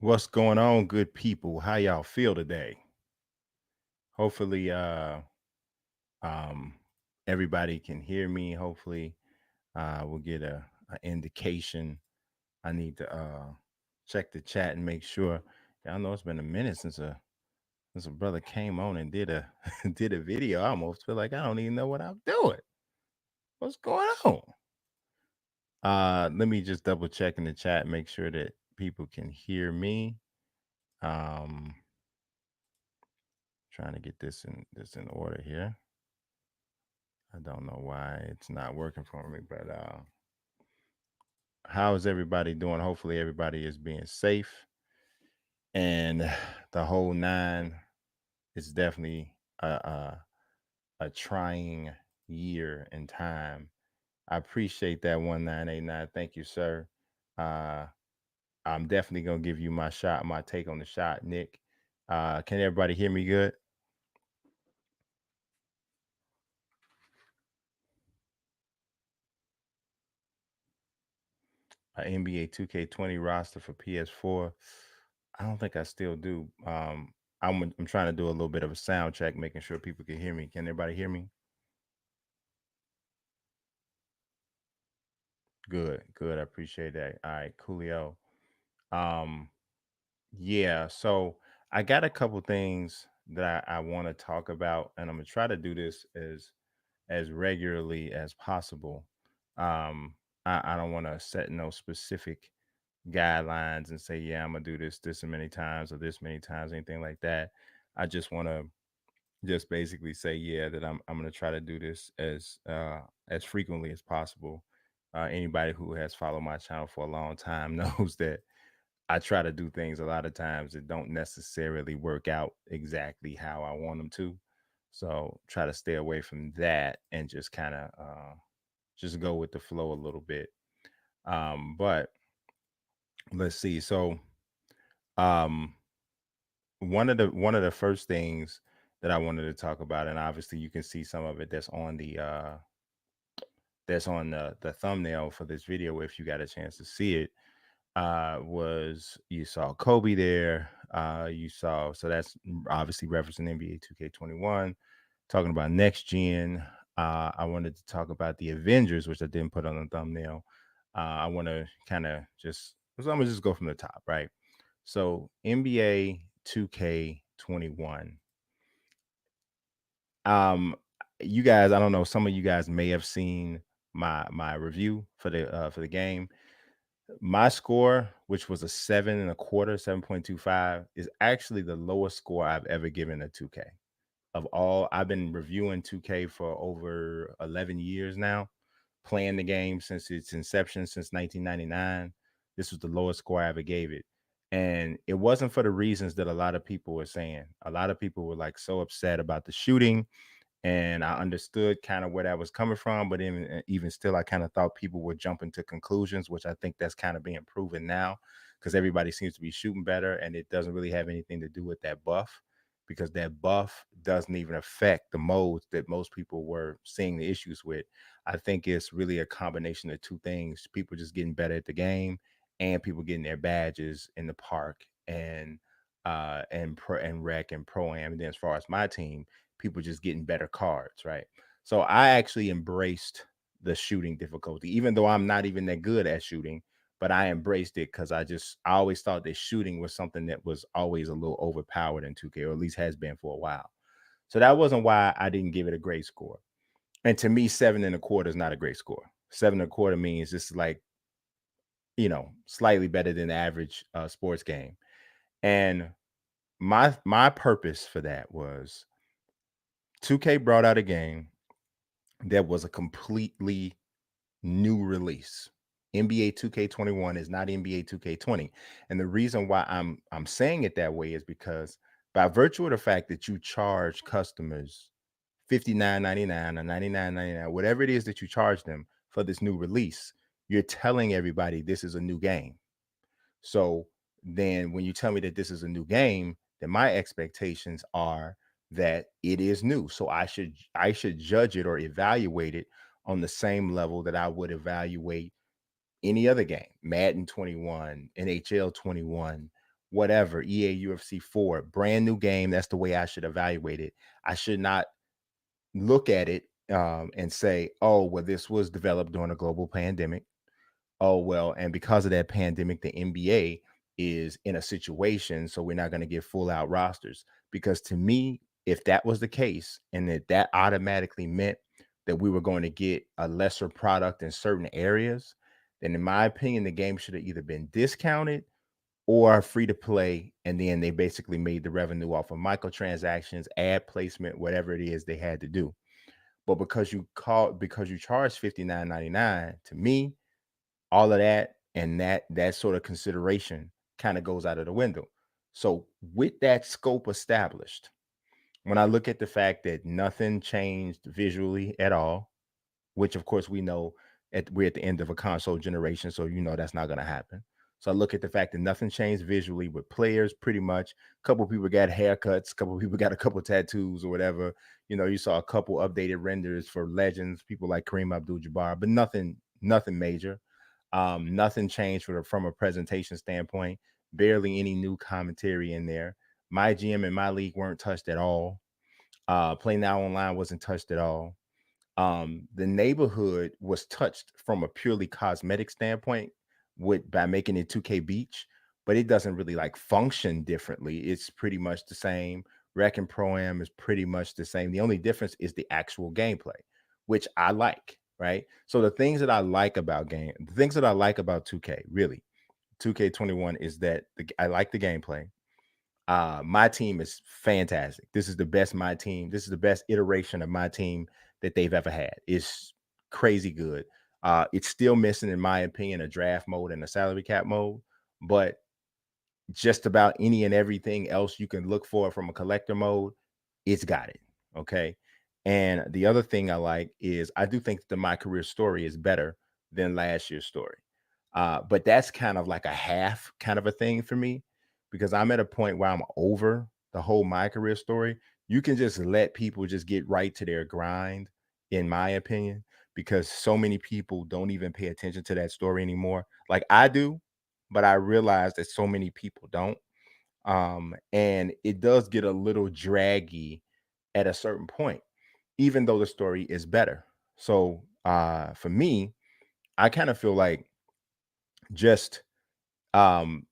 What's going on, good people? How y'all feel today? Hopefully, um, everybody can hear me. Hopefully, we'll get a indication. I need to check the chat and make sure. Y'all know it's been a minute since a brother came on and did a did a video. I almost feel like I don't even know what I'm doing. What's going on? Let me just double check in the chat, make sure that people can hear me. Um, Trying to get this in order here. I don't know why it's not working for me, but how is everybody doing? Hopefully, everybody is being safe and the whole nine. Is definitely a trying year in time. I appreciate that 1989. Thank you, sir. Uh, I'm definitely gonna give you my take on the shot, Nick. Can everybody hear me good? NBA 2K20 roster for PS4. I don't think I still do. I'm trying to do a little bit of a sound check, making sure people can hear me. Can everybody hear me? Good, good. I appreciate that. All right, coolio. Um, yeah. So I got a couple things that I want to talk about, and I'm gonna try to do this as regularly as possible. I don't want to set no specific guidelines and say, yeah, I'm gonna do this many times or this many times, anything like that. I just want to just basically say, yeah, that I'm gonna try to do this as frequently as possible. Anybody who has followed my channel for a long time knows that I try to do things a lot of times that don't necessarily work out exactly how I want them to. So try to stay away from that and just kind of just go with the flow a little bit. But let's see. So um, one of the first things that I wanted to talk about, and obviously you can see some of it that's on the thumbnail for this video if you got a chance to see it. Was you saw Kobe there. You saw, so that's obviously referencing NBA 2K21, talking about next gen. I wanted to talk about the Avengers, which I didn't put on the thumbnail. I want to kind of so I'm gonna just go from the top, right? So NBA 2K21. Um, you guys, I don't know, some of you guys may have seen my review for the game. My score, which was a 7.25, 7.25, is actually the lowest score I've ever given a 2K. Of all, I've been reviewing 2K for over 11 years now, playing the game since its inception, since 1999. This was the lowest score I ever gave it. And it wasn't for the reasons that a lot of people were saying. A lot of people were like so upset about the shooting, and I understood kind of where that was coming from. But even still, I kind of thought people were jumping to conclusions, which I think that's kind of being proven now because everybody seems to be shooting better, and it doesn't really have anything to do with that buff because that buff doesn't even affect the modes that most people were seeing the issues with. I think it's really a combination of two things: people just getting better at the game, and people getting their badges in the park and rec and pro am. And then as far as my team, people just getting better cards, right? So I actually embraced the shooting difficulty, even though I'm not even that good at shooting, but I embraced it because I always thought that shooting was something that was always a little overpowered in 2K, or at least has been for a while. So that wasn't why I didn't give it a great score. And to me, 7.25 is not a great score. 7.25 means it's like, slightly better than the average sports game. And my purpose for that was 2K brought out a game that was a completely new release. NBA 2K21 is not NBA 2K20. And the reason why I'm saying it that way is because by virtue of the fact that you charge customers 59.99 or 99.99, whatever it is that you charge them for this new release, you're telling everybody this is a new game. So then when you tell me that this is a new game, then my expectations are that it is new. So I should judge it or evaluate it on the same level that I would evaluate any other game, Madden 21, NHL 21, whatever, EA UFC 4, brand new game. That's the way I should evaluate it. I should not look at it and say, oh, well, this was developed during a global pandemic. Oh, well, and because of that pandemic, the NBA is in a situation, so we're not going to get full out rosters. Because to me, if that was the case, and that automatically meant that we were going to get a lesser product in certain areas, then in my opinion, the game should have either been discounted or free to play. And then they basically made the revenue off of microtransactions, ad placement, whatever it is they had to do. But because you charge $59.99, to me, all of that and that sort of consideration kind of goes out of the window. So with that scope established, when I look at the fact that nothing changed visually at all, which of course we know we're at the end of a console generation, so you know that's not going to happen. So I look at the fact that nothing changed visually with players. Pretty much, a couple people got haircuts, a couple people got a couple tattoos or whatever. You know, you saw a couple updated renders for legends, people like Kareem Abdul-Jabbar, but nothing major. Nothing changed from a presentation standpoint. Barely any new commentary in there. My GM and my league weren't touched at all. Play Now Online wasn't touched at all. The neighborhood was touched from a purely cosmetic standpoint by making it 2K Beach, but it doesn't really like function differently. It's pretty much the same. Rec and Pro Am is pretty much the same. The only difference is the actual gameplay, which I like, right? So the things that I like about 2K, really, 2K21 is that I like the gameplay. My team is fantastic. This is the best my team. This is the best iteration of my team that they've ever had. It's crazy good. It's still missing, in my opinion, a draft mode and a salary cap mode, but just about any and everything else you can look for from a collector mode, it's got it. Okay. And the other thing I like is I do think that my career story is better than last year's story. But that's kind of like a half kind of a thing for me because I'm at a point where I'm over the whole my career story. You can just let people just get right to their grind, in my opinion, because so many people don't even pay attention to that story anymore. Like I do, but I realize that so many people don't. And it does get a little draggy at a certain point, even though the story is better. So for me, I kind of feel like just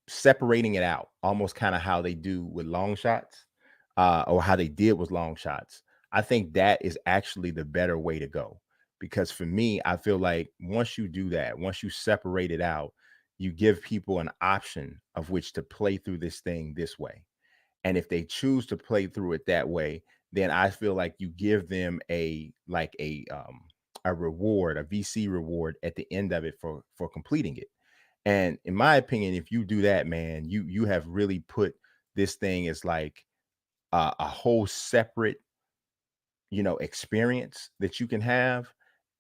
separating it out, almost kind of how they do with long shots, or how they did with long shots. I think that is actually the better way to go. Because for me, I feel like once you do that, once you separate it out, you give people an option of which to play through this thing this way. And if they choose to play through it that way, then I feel like you give them a reward, a VC reward at the end of it for completing it. And in my opinion, if you do that, man, you have really put this thing as like a whole separate, experience that you can have,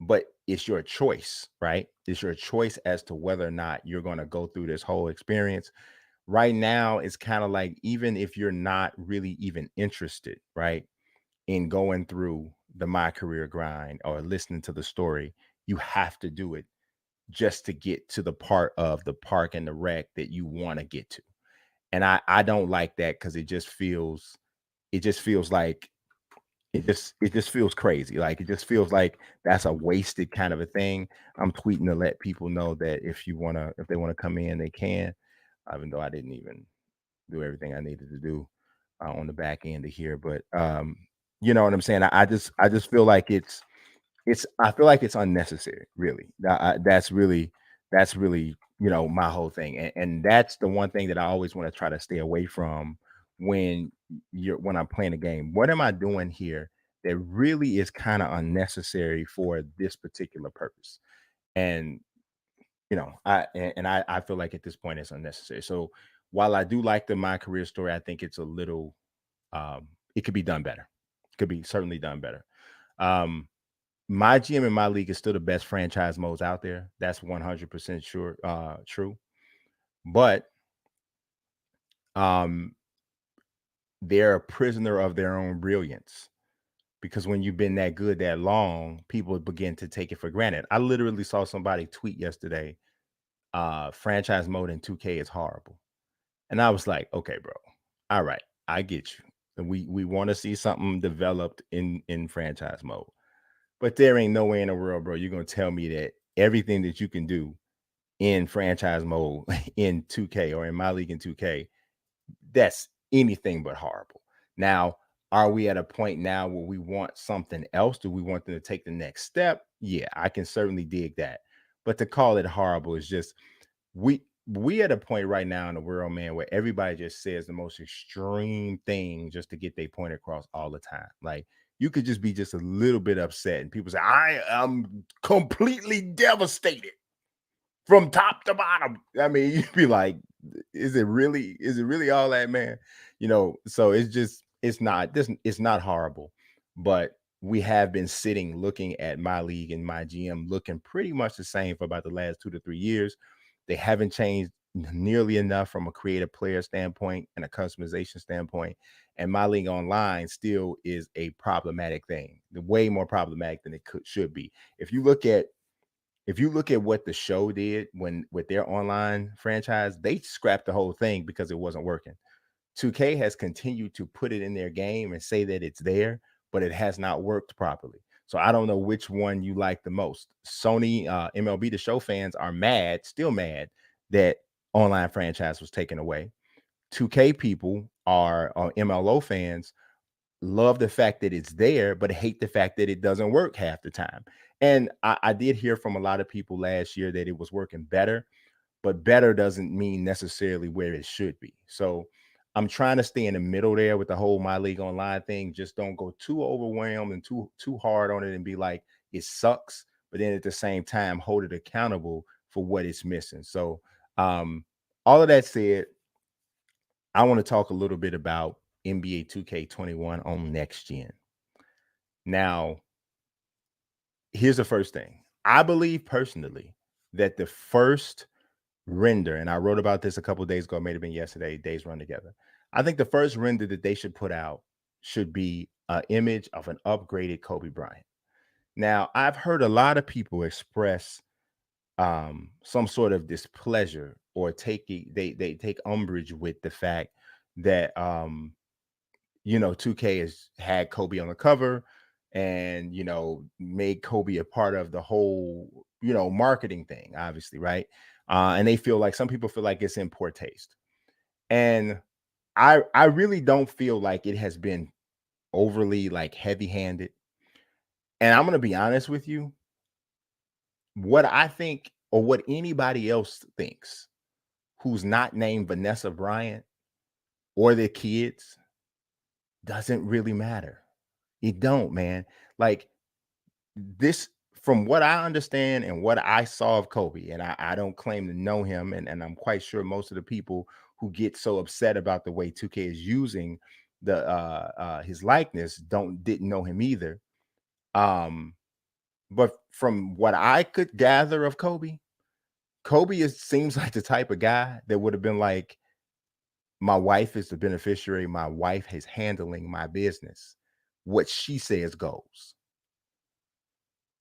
but it's your choice, right? It's your choice as to whether or not you're going to go through this whole experience. Right now, it's kind of like even if you're not really even interested, right, in going through the my career grind or listening to the story, you have to do it just to get to the part of the park and the rec that you want to get to. And I don't like that because it just feels like it just feels crazy. Like it just feels like that's a wasted kind of a thing. I'm tweeting to let people know that if they wanna come in, they can, even though I didn't even do everything I needed to do on the back end of here. But you know what I'm saying? I just feel like I feel like it's unnecessary, really. That's really my whole thing, and that's the one thing that I always want to try to stay away from when when I'm playing a game. What am I doing here that really is kind of unnecessary for this particular purpose? And I feel like at this point it's unnecessary. So while I do like the my career story, I think it's a little it could be done better. Could be certainly done better. Um, my GM in my league is still the best franchise modes out there. That's 100% sure, true. But um, they're a prisoner of their own brilliance because when you've been that good that long, people begin to take it for granted. I literally saw somebody tweet yesterday, franchise mode in 2K is horrible. And I was like, okay, bro, all right, I get you. And we want to see something developed in franchise mode. But there ain't no way in the world, bro, you're gonna tell me that everything that you can do in franchise mode in 2K or in my league in 2K, that's anything but horrible. Now, are we at a point now where we want something else? Do we want them to take the next step? Yeah, I can certainly dig that. But to call it horrible is just we at a point right now in the world, man, where everybody just says the most extreme thing just to get their point across all the time. Like you could just be just a little bit upset, and people say, I am completely devastated from top to bottom. I mean, you'd be like, is it really all that, man? So it's just it's not horrible, but we have been sitting looking at my league and my GM looking pretty much the same for about the last 2 to 3 years. They haven't changed nearly enough from a creative player standpoint and a customization standpoint. And my league online still is a problematic thing, way more problematic than it should be. If you look at what the show did when with their online franchise, they scrapped the whole thing because it wasn't working. 2K has continued to put it in their game and say that it's there, but it has not worked properly. So I don't know which one you like the most. Sony, MLB, the show fans are mad, still mad that online franchise was taken away. 2K people are MLO fans love the fact that it's there, but hate the fact that it doesn't work half the time. And I did hear from a lot of people last year that it was working better, but better doesn't mean necessarily where it should be. So I'm trying to stay in the middle there with the whole my league online thing. Just don't go too overwhelmed and too hard on it and be like it sucks, but then at the same time hold it accountable for what it's missing. So um all of that said, I want to talk a little bit about NBA 2K21 on next gen. Now, here's the first thing. I believe personally that the first render, and I wrote about this a couple of days ago, it may have been yesterday, days run together. I think the first render that they should put out should be an image of an upgraded Kobe Bryant. Now, I've heard a lot of people express some sort of displeasure or they take umbrage with the fact that 2K has had Kobe on the cover and, made Kobe a part of the whole, marketing thing, obviously, right? And they feel like some people feel like it's in poor taste. And I really don't feel like it has been overly like heavy-handed. And I'm gonna be honest with you, what I think or what anybody else thinks who's not named Vanessa Bryant or their kids doesn't really matter. It don't, man. Like this, from what I understand and what I saw of Kobe, and I don't claim to know him, and I'm quite sure most of the people who get so upset about the way 2K is using the his likeness didn't know him either. Um, but from what I could gather of Kobe, seems like the type of guy that would have been like, my wife is the beneficiary, my wife is handling my business. What she says goes.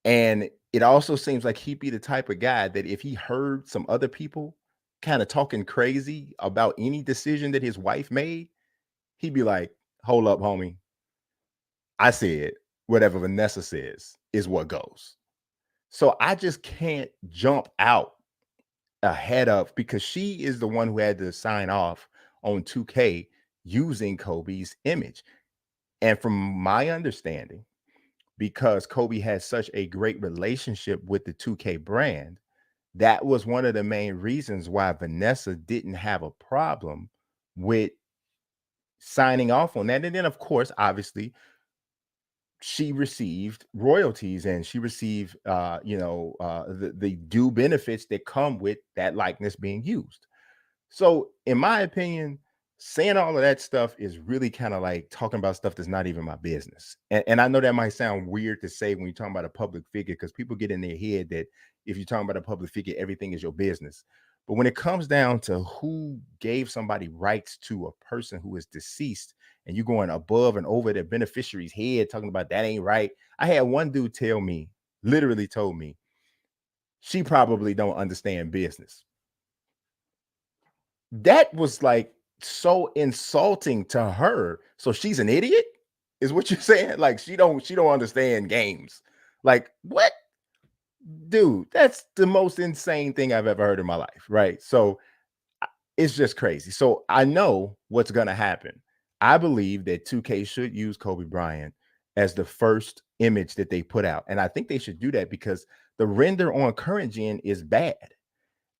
And it also seems like he'd be the type of guy that if he heard some other people kind of talking crazy about any decision that his wife made, he'd be like, hold up, homie. I said whatever Vanessa says is what goes. So I just can't jump out ahead of, because she is the one who had to sign off on 2K using Kobe's image. And from my understanding, because Kobe has such a great relationship with the 2K brand, that was one of the main reasons why Vanessa didn't have a problem with signing off on that. And then, of course, obviously, she received royalties and she received, the due benefits that come with that likeness being used. So, in my opinion, saying all of that stuff is really kind of like talking about stuff that's not even my business. And I know that might sound weird to say when you're talking about a public figure, because people get in their head that if you're talking about a public figure, everything is your business. But when it comes down to who gave somebody rights to a person who is deceased, and you going above and over their beneficiary's head talking about that ain't right. I had one dude tell me, literally told me, she probably don't understand business. That was like so insulting to her. So she's an idiot, is what you're saying? Like she don't understand games. Like what, dude? That's the most insane thing I've ever heard in my life, right? So it's just crazy. So I know what's gonna happen. I believe that 2K should use Kobe Bryant as the first image that they put out, and I think they should do that because the render on current gen is bad,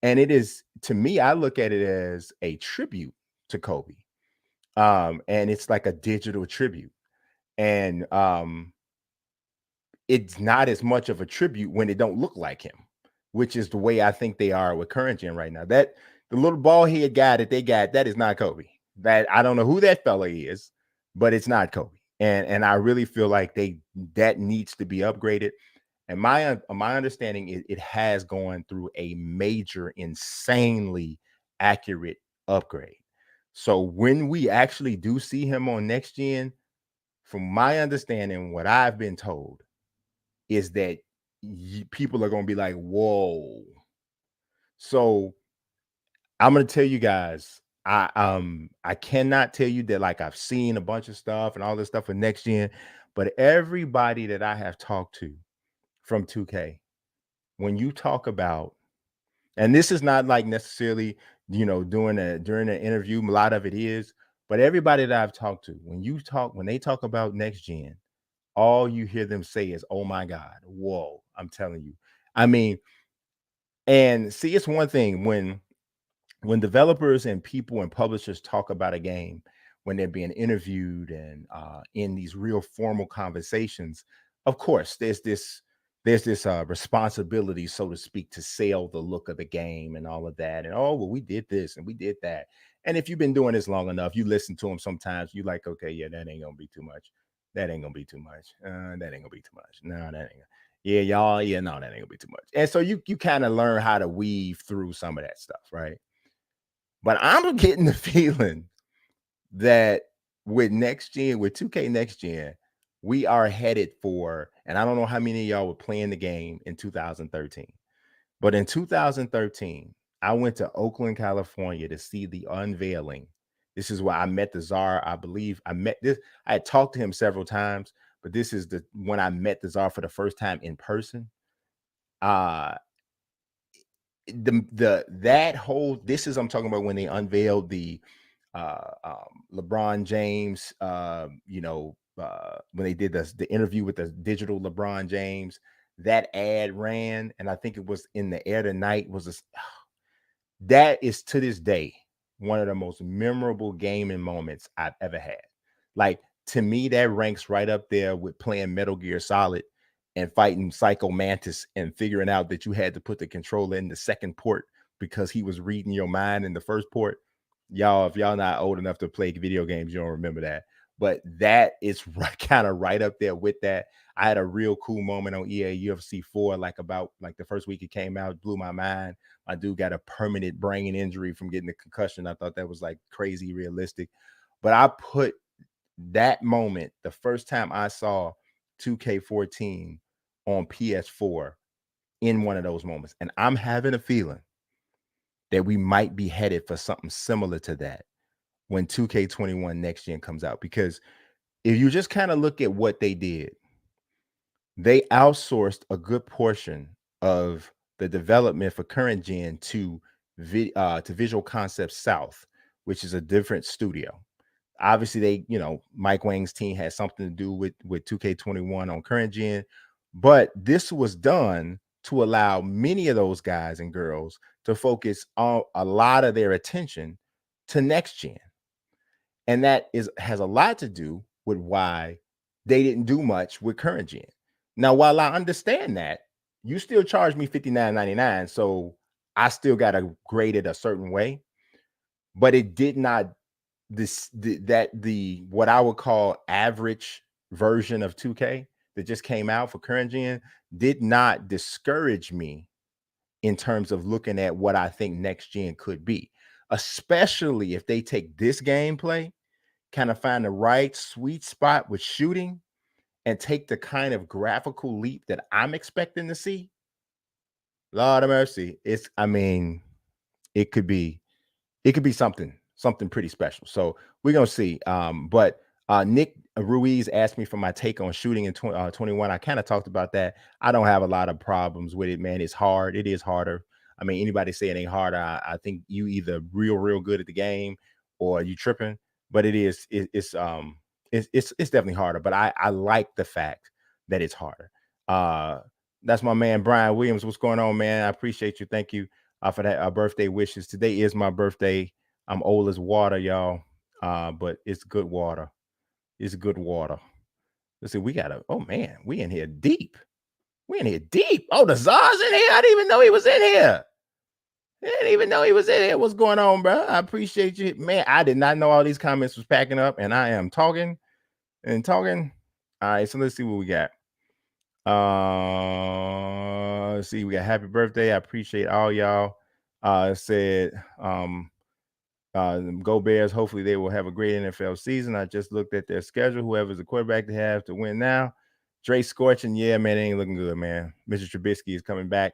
and it is, to me, I look at it as a tribute to Kobe. And it's like a digital tribute. And it's not as much of a tribute when it don't look like him, which is the way I think they are with current gen right now. That the little bald head guy that they got, that is not Kobe. That I don't know who that fella is, but it's not Kobe. And I really feel like that needs to be upgraded. And my understanding is it has gone through a major, insanely accurate upgrade. So when we actually do see him on next gen, from my understanding, what I've been told is that people are going to be like, "Whoa!" So I'm going to tell you guys, I cannot tell you that like I've seen a bunch of stuff and all this stuff for next gen, but everybody that I have talked to from 2K, when you talk about, and this is not like necessarily, during an interview, a lot of it is, but everybody that I've talked to, when they talk about next gen, all you hear them say is, "Oh my God, whoa!" I'm telling you. I mean, and see, it's one thing when developers and people and publishers talk about a game, when they're being interviewed and in these real formal conversations, of course there's this responsibility, so to speak, to sell the look of the game and all of that, and oh well, we did this and we did that. And if you've been doing this long enough, you listen to them sometimes, you like, okay, yeah, that ain't gonna be too much, that ain't gonna be too much, that ain't gonna be too much, no, that ain't yeah, y'all, yeah, no, that ain't gonna be too much. And so you kind of learn how to weave through some of that stuff, right? But I'm getting the feeling that with next gen, with 2K next gen, we are headed for, and I don't know how many of y'all were playing the game in 2013, but in 2013, I went to Oakland, California to see the unveiling. This is where I met the czar. I believe I met this. I had talked to him several times, but this is the when I met the czar for the first time in person. Uh the that whole this is I'm talking about when they unveiled the LeBron James, when they did the interview with the digital LeBron James, that ad ran, and I think it was in the air tonight. That is to this day one of the most memorable gaming moments I've ever had. Like, to me, that ranks right up there with playing Metal Gear Solid and fighting Psycho Mantis and figuring out that you had to put the controller in the second port because he was reading your mind in the first port. Y'all, if y'all not old enough to play video games, you don't remember that. But that is right, kind of right up there with that. I had a real cool moment on EA UFC 4, like about like the first week it came out, blew my mind. My dude got a permanent brain injury from getting a concussion. I thought that was like crazy realistic. But I put that moment, the first time I saw 2K14 on PS4, in one of those moments. And I'm having a feeling that we might be headed for something similar to that when 2K21 next gen comes out. Because if you just kind of look at what they did, they outsourced a good portion of the development for current gen to Visual Concepts South, which is a different studio. Obviously, Mike Wang's team had something to do with 2K21 on current gen, but this was done to allow many of those guys and girls to focus on a lot of their attention to next gen. And that has a lot to do with why they didn't do much with current gen. Now, while I understand that, you still charge me $59.99, so I still got to grade it a certain way, but it did not the what I would call average version of 2K that just came out for current gen did not discourage me in terms of looking at what I think next gen could be, especially if they take this gameplay, kind of find the right sweet spot with shooting and take the kind of graphical leap that I'm expecting to see. Lord of mercy. It could be something something pretty special. So we're gonna see. But Nick Ruiz asked me for my take on shooting in 21. I kind of talked about that. I don't have a lot of problems with it, man. It's hard. It is harder. I mean, anybody say it ain't hard. I think you either real good at the game or you tripping. But it's definitely harder. But I like the fact that it's harder. Uh, that's my man Brian Williams. What's going on, man? I appreciate you. Thank you for that birthday wishes. Today is my birthday. I'm old as water, y'all. But it's good water. It's good water. Let's see. We got oh man, we in here deep. We in here deep. Oh, the Czar's in here. I didn't even know he was in here. I didn't even know he was in here. What's going on, bro? I appreciate you. Man, I did not know all these comments was packing up, and I am talking and talking. All right, so let's see what we got. Let's see, we got happy birthday. I appreciate all y'all. Said go Bears. Hopefully they will have a great NFL season. I just looked at their schedule. Whoever's the quarterback they have to win now. Dre Scorching, yeah, man, it ain't looking good, man. Mr. Trubisky is coming back.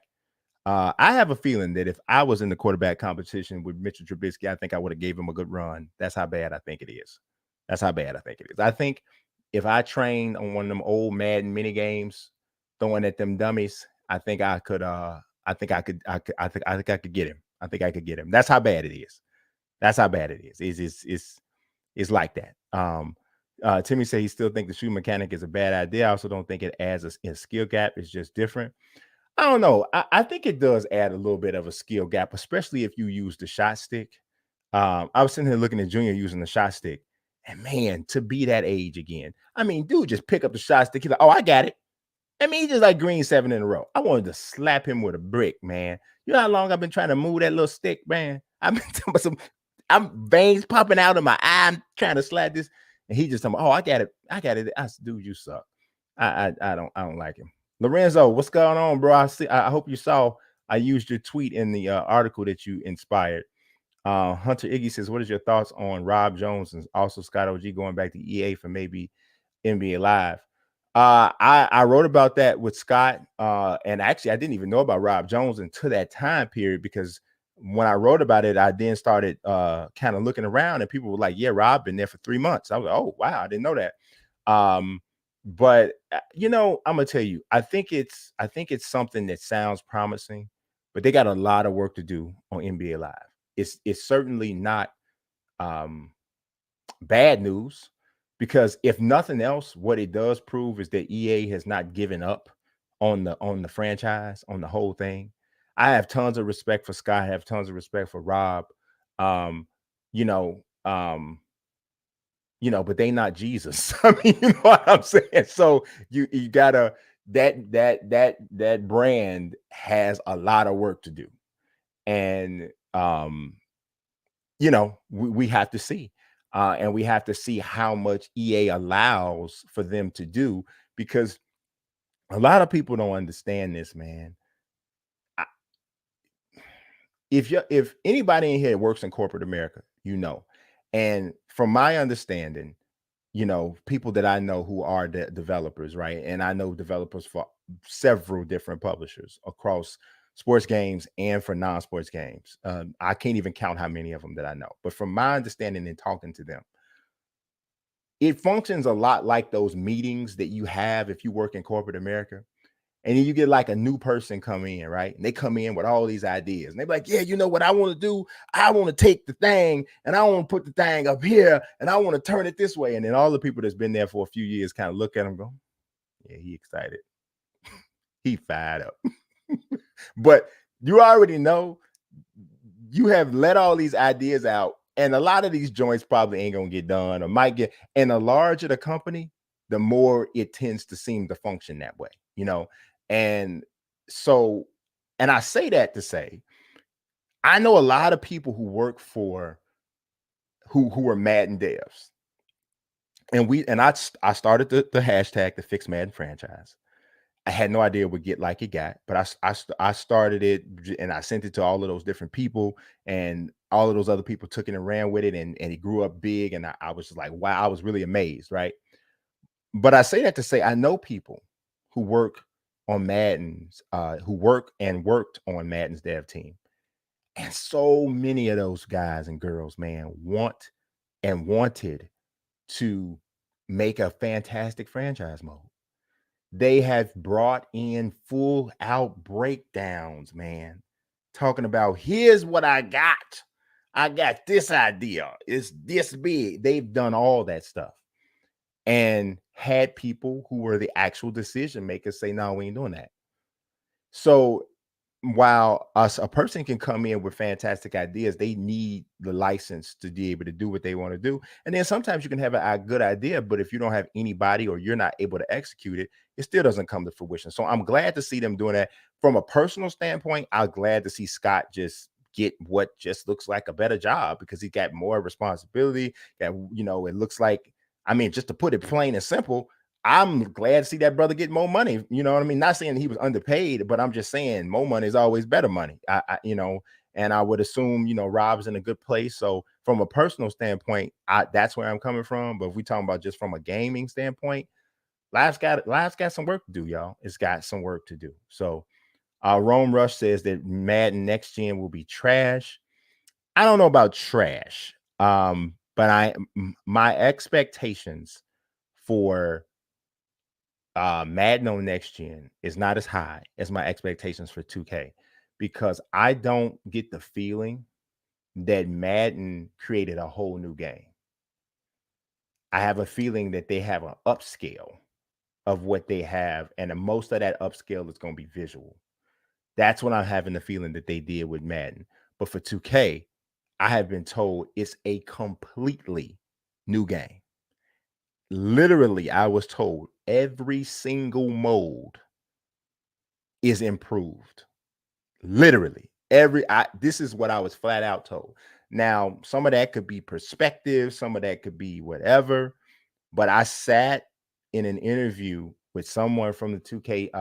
I have a feeling that if I was in the quarterback competition with Mitchell Trubisky, I think I would have gave him a good run. That's how bad I think it is. That's how bad I think it is. I think if I trained on one of them old Madden mini games, throwing at them dummies, I think I could. I think I could get him. I think I could get him. That's how bad it is. That's how bad it is. It's like that. Timmy said he still think the shoe mechanic is a bad idea. I also don't think it adds a skill gap. It's just different. I don't know. I think it does add a little bit of a skill gap, especially if you use the shot stick. I was sitting here looking at Junior using the shot stick, and man, to be that age again. I mean, dude, just pick up the shot stick. He's like, "Oh, I got it." I mean, he just like green 7 in a row. I wanted to slap him with a brick, man. You know how long I've been trying to move that little stick, man? I've been talking about I'm veins popping out of my eye. I'm trying to slap this, and he just told me, "Oh, I got it. I got it." I said, "Dude, you suck." I don't like him. Lorenzo, what's going on, bro? I hope you saw. I used your tweet in the article that you inspired. Hunter Iggy says, "What is your thoughts on Rob Jones and also Scott OG going back to EA for maybe NBA Live?" I wrote about that with Scott, and actually I didn't even know about Rob Jones until that time period, because when I wrote about it, I then started kind of looking around, and people were like, "Yeah, Rob been there for 3 months." I was like, "Oh wow, I didn't know that." But I'm gonna tell you, I think it's something that sounds promising, but they got a lot of work to do on NBA Live. It's certainly not bad news, because if nothing else, what it does prove is that EA has not given up on the franchise, on the whole thing. I have tons of respect for Scott. I have tons of respect for Rob. Um, you know, um, but they not Jesus. I mean, you know what I'm saying? So you gotta that brand has a lot of work to do. And we have to see. And we have to see how much EA allows for them to do, because a lot of people don't understand this, man. If anybody in here works in corporate America, and from my understanding, people that I know who are developers, right? And I know developers for several different publishers across sports games and for non-sports games. I can't even count how many of them that I know. But from my understanding and talking to them, it functions a lot like those meetings that you have if you work in corporate America. And then you get like a new person come in, right? And they come in with all these ideas. And they're like, "Yeah, you know what I want to do? I want to take the thing and I want to put the thing up here and I want to turn it this way." And then all the people that's been there for a few years kind of look at him, go, "Yeah, he excited. He fired up." But you already know you have let all these ideas out, and a lot of these joints probably ain't gonna get done or might get. And the larger the company, the more it tends to seem to function that way, And so, and I say that to say, I know a lot of people who work for who are Madden devs, and I started the hashtag, the Fix Madden franchise. I had no idea it would get like it got, but I started it and I sent it to all of those different people, and all of those other people took it and ran with it, and it grew up big. And I was just like, wow, I was really amazed, right? But I say that to say I know people who work on Madden's, who work and worked on Madden's dev team. And so many of those guys and girls, man, wanted to make a fantastic franchise mode. They have brought in full out breakdowns, man, talking about here's what I got. I got this idea. It's this big. They've done all that stuff and had people who were the actual decision makers say, no, we ain't doing that. So while a person can come in with fantastic ideas, they need the license to be able to do what they want to do. And then sometimes you can have a good idea, but if you don't have anybody or you're not able to execute it, it still doesn't come to fruition. So I'm glad to see them doing that. From a personal standpoint, I'm glad to see Scott just get what just looks like a better job because he got more responsibility. That, it looks like, I mean, just to put it plain and simple, I'm glad to see that brother get more money. You know what I mean? Not saying he was underpaid, but I'm just saying more money is always better money. And I would assume, Rob's in a good place. So from a personal standpoint, that's where I'm coming from. But if we talking about just from a gaming standpoint, life's got some work to do, y'all. It's got some work to do. So Rome Rush says that Madden next gen will be trash. I don't know about trash. But my expectations for Madden on next gen is not as high as my expectations for 2K because I don't get the feeling that Madden created a whole new game. I have a feeling that they have an upscale of what they have, and most of that upscale is going to be visual. That's what I'm having the feeling that they did with Madden. But for 2K, I have been told it's a completely new game. Literally, I was told every single mode is improved. Literally, this is what I was flat out told. Now, some of that could be perspective, some of that could be whatever, but I sat in an interview with someone from the 2K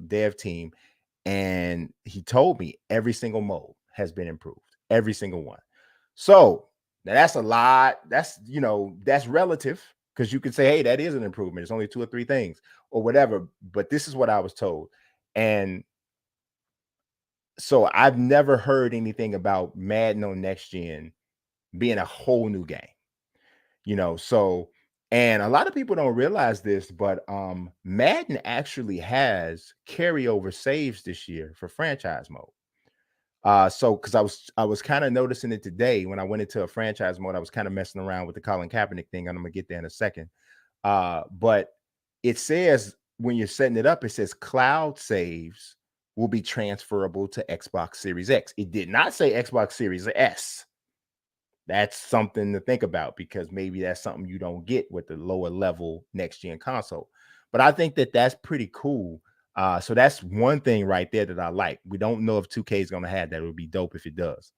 dev team, and he told me every single mode has been improved, every single one. So now that's a lot. That's relative because you could say, hey, that is an improvement. It's only 2 or 3 things or whatever. But this is what I was told. And so I've never heard anything about Madden on next gen being a whole new game. So and a lot of people don't realize this, but Madden actually has carryover saves this year for franchise mode. So because I was kind of noticing it today when I went into a franchise mode, I was kind of messing around with the Colin Kaepernick thing, and I'm gonna get there in a second. But it says when you're setting it up, it says cloud saves will be transferable to Xbox Series X. It did not say Xbox Series S. That's something to think about because maybe that's something you don't get with the lower level next gen console. But I think that that's pretty cool. So that's one thing right there that I like. We don't know if 2K is going to have that. It would be dope if it does.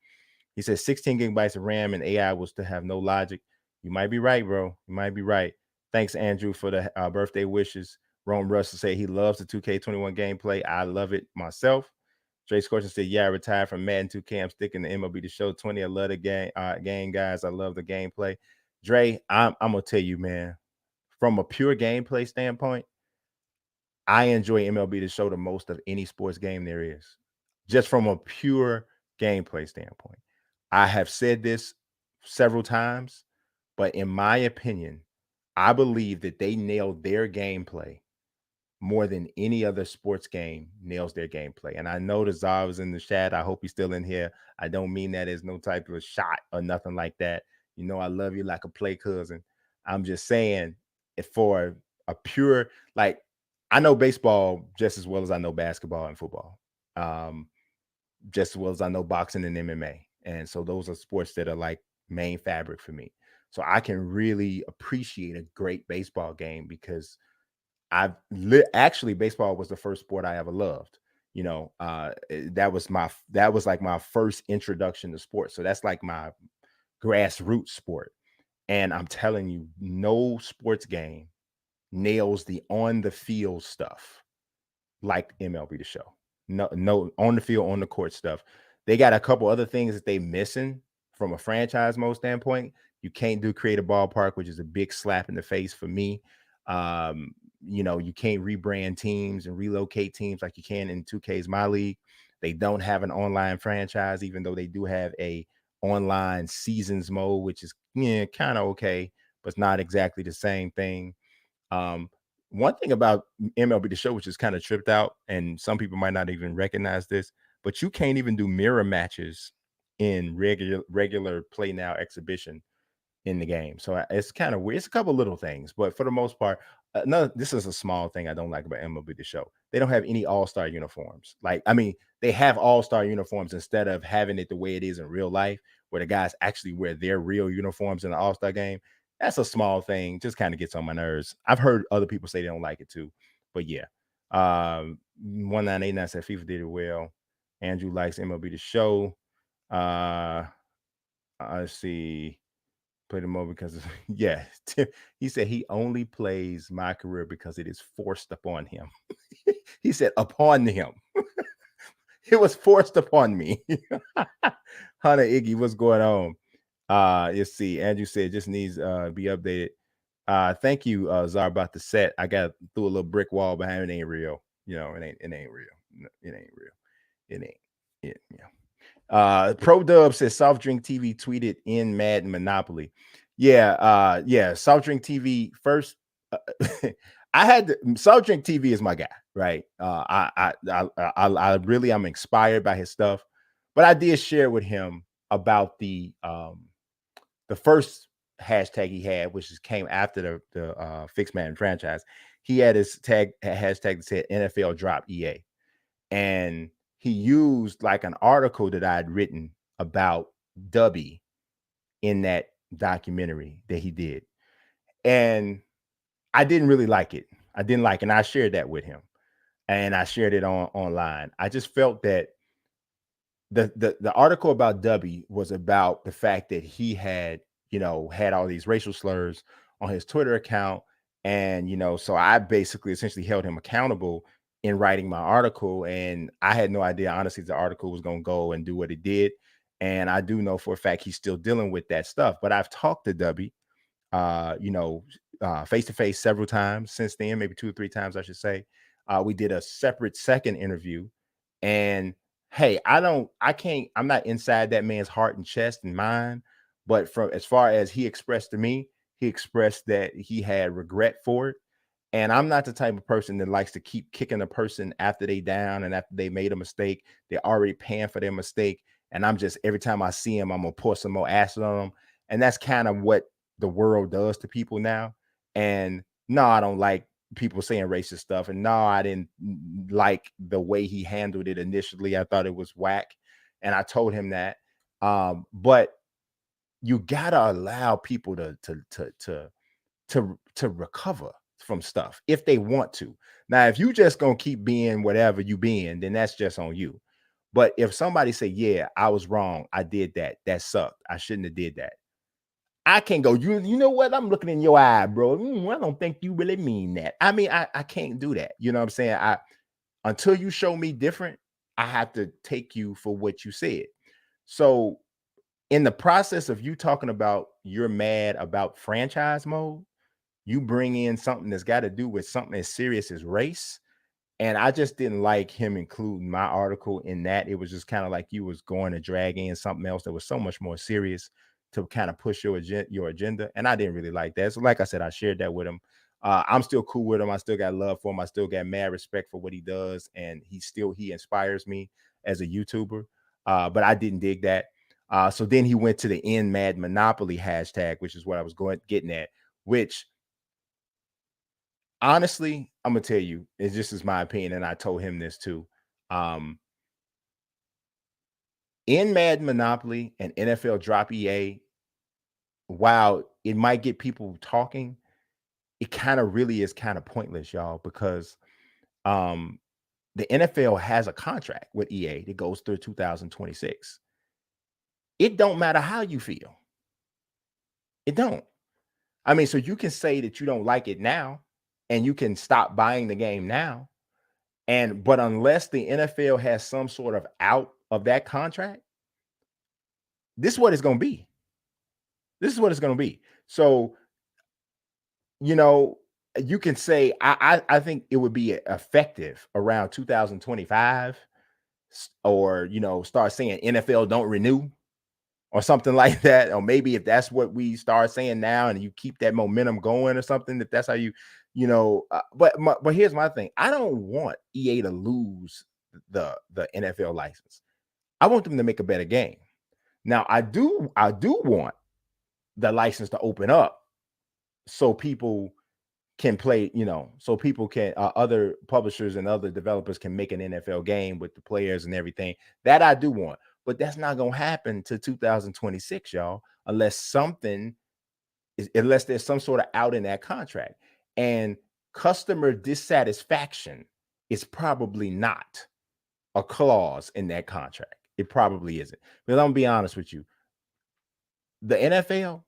He says 16 gigabytes of RAM and AI was to have no logic. You might be right, bro. You might be right. Thanks, Andrew, for the birthday wishes. Rome Russell said he loves the 2K21 gameplay. I love it myself. Dre Scorcher said, yeah, I retired from Madden 2K. I'm sticking to MLB The Show 20. I love the game, guys. I love the gameplay. Dre, I'm going to tell you, man, from a pure gameplay standpoint, I enjoy MLB The Show the most of any sports game there is, just from a pure gameplay standpoint. I have said this several times, but in my opinion, I believe that they nailed their gameplay more than any other sports game nails their gameplay. And I know the Czar was in the chat. I hope he's still in here. I don't mean that as no type of a shot or nothing like that. I love you like a play cousin. I'm just saying for a pure, like, I know baseball just as well as I know basketball and football, just as well as I know boxing and MMA. And so those are sports that are like main fabric for me. So I can really appreciate a great baseball game because actually baseball was the first sport I ever loved. That was like my first introduction to sports. So that's like my grassroots sport. And I'm telling you, no sports game nails the on the field stuff like MLB The Show. No, on the field, on the court stuff. They got a couple other things that they missing from a franchise mode standpoint. You can't do creative ballpark, which is a big slap in the face for me. You can't rebrand teams and relocate teams like you can in 2K's My League. They don't have an online franchise, even though they do have a online seasons mode, which is yeah, kind of okay, but it's not exactly the same thing. Um, One thing about MLB The Show, which is kind of tripped out, and some people might not even recognize this, but you can't even do mirror matches in regular play now exhibition in the game. So it's kind of weird. It's a couple little things, but for the most part, another this is a small thing I don't like about MLB The Show. They don't have any all-star uniforms. Like, I mean, they have all-star uniforms instead of having it the way it is in real life, where the guys actually wear their real uniforms in the all-star game. That's a small thing, just kind of gets on my nerves. I've heard other people say they don't like it too, but yeah. 1989 said FIFA did it well. Andrew likes MLB The Show. Uh, I see. Played him over because of, yeah. He said he only plays My Career because it is forced upon him. He said upon him. It was forced upon me. Hunter Iggy, what's going on? Let's see. Andrew said just needs be updated. Thank you, Zar, about the set. I got through a little brick wall behind it. Ain't real. You know, it ain't real. It ain't real. It ain't. Yeah. Pro Dub says Soft Drink TV tweeted in Madden Monopoly. Yeah, Soft Drink TV first. Uh, Soft Drink TV is my guy, right? I really I'm inspired by his stuff, but I did share with him about the first hashtag he had, which came after the Fixed Madden franchise. He had his hashtag that said NFL drop EA, and he used like an article that I had written about Dubby in that documentary that he did. And I didn't really like it. I didn't like it. And I shared that with him. And I shared it online. I just felt that the article about Dubby was about the fact that he had, had all these racial slurs on his Twitter account. And, so I basically essentially held him accountable in writing my article. And I had no idea, honestly, the article was going to go and do what it did. And I do know for a fact he's still dealing with that stuff. But I've talked to Dubby, face to face several times since then, maybe 2 or 3 times, I should say. We did a separate second interview. And hey, I'm not inside that man's heart and chest and mind. But from as far as he expressed to me, he expressed that he had regret for it. And I'm not the type of person that likes to keep kicking a person after they down and after they made a mistake. They're already paying for their mistake. And I'm just, every time I see him, I'm going to pour some more acid on them. And that's kind of what the world does to people now. And no, I don't like people saying racist stuff. And no, I didn't like the way he handled it initially. I thought it was whack. And I told him that. But you gotta allow people to recover from stuff if they want to. Now, if you just gonna keep being whatever you being, then that's just on you. But if somebody say, yeah, I was wrong, I did that, that sucked, I shouldn't have did that, I can't go, you know what? I'm looking in your eye, bro. I don't think you really mean that. I mean, I can't do that. You know what I'm saying? Until you show me different, I have to take you for what you said. So in the process of you talking about you're mad about franchise mode, you bring in something that's got to do with something as serious as race. And I just didn't like him including my article in that. It was just kind of like you was going to drag in something else that was so much more serious to kind of push your agenda. And I didn't really like that. So like I said, I shared that with him. I'm still cool with him. I still got love for him. I still got mad respect for what he does. And he inspires me as a YouTuber. But I didn't dig that. So then he went to the End Mad Monopoly hashtag, which is what I was getting at, which honestly, I'm gonna tell you, it's just is my opinion, and I told him this too. In Madden Monopoly and NFL Drop EA, while it might get people talking, it kind of really is kind of pointless, y'all, because the NFL has a contract with EA that goes through 2026. It don't matter how you feel. It don't. I mean, so you can say that you don't like it now, and you can stop buying the game now. But unless the NFL has some sort of out of that contract, this is what it's going to be. This is what it's going to be. So, you can say I think it would be effective around 2025 or start saying NFL don't renew or something like that, or maybe if that's what we start saying now and you keep that momentum going or something, if that's how but here's my thing. I don't want EA to lose the NFL license. I want them to make a better game. Now I do want the license to open up so people can play, so people can other publishers and other developers can make an NFL game with the players and everything. That I do want, but that's not gonna happen to 2026, y'all, unless there's some sort of out in that contract. And customer dissatisfaction is probably not a clause in that contract. It probably isn't. But I'm gonna be honest with you. The NFL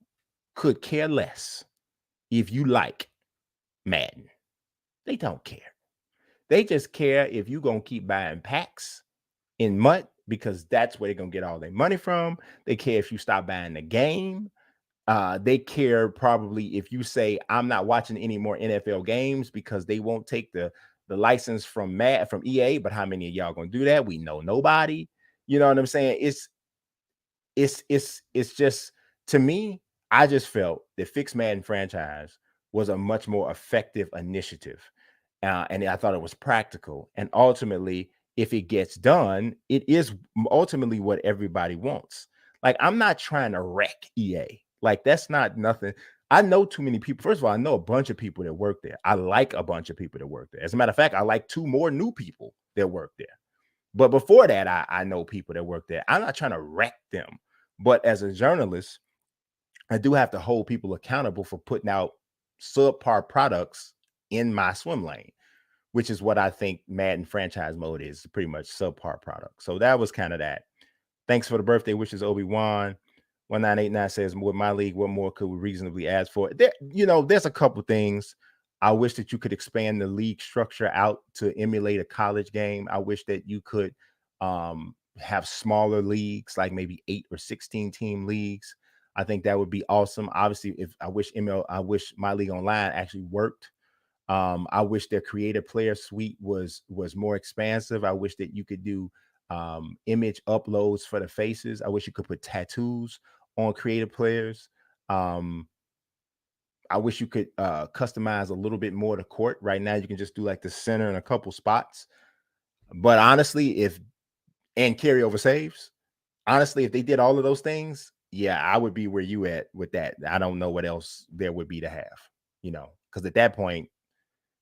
could care less if you like Madden. They don't care. They just care if you're going to keep buying packs in MUT because that's where they're going to get all their money from. They care if you stop buying the game. They care probably if you say, I'm not watching any more NFL games because they won't take the license from EA. But how many of y'all going to do that? We know nobody. You know what I'm saying? It's just, to me, I just felt that Fix Madden franchise was a much more effective initiative. And I thought it was practical. And ultimately, if it gets done, it is ultimately what everybody wants. Like, I'm not trying to wreck EA. Like, that's not nothing. I know too many people. First of all, I know a bunch of people that work there. I like a bunch of people that work there. As a matter of fact, I like 2 more new people that work there. But before that, I know people that work there. I'm not trying to wreck them. But as a journalist, I do have to hold people accountable for putting out subpar products in my swim lane, which is what I think Madden franchise mode is, pretty much subpar product. So that was kind of that. Thanks for the birthday wishes, Obi-Wan. 1989 says, with my league, what more could we reasonably ask for? There's a couple things. I wish that you could expand the league structure out to emulate a college game. I wish that you could have smaller leagues, like maybe 8 or 16 team leagues. I think that would be awesome. Obviously, I wish My League Online actually worked. I wish their creative player suite was more expansive. I wish that you could do image uploads for the faces. I wish you could put tattoos on creative players. I wish you could customize a little bit more the court. Right now, you can just do like the center and a couple spots. But honestly, and carryover saves, honestly, if they did all of those things, yeah, I would be where you at with that. I don't know what else there would be to have, because at that point,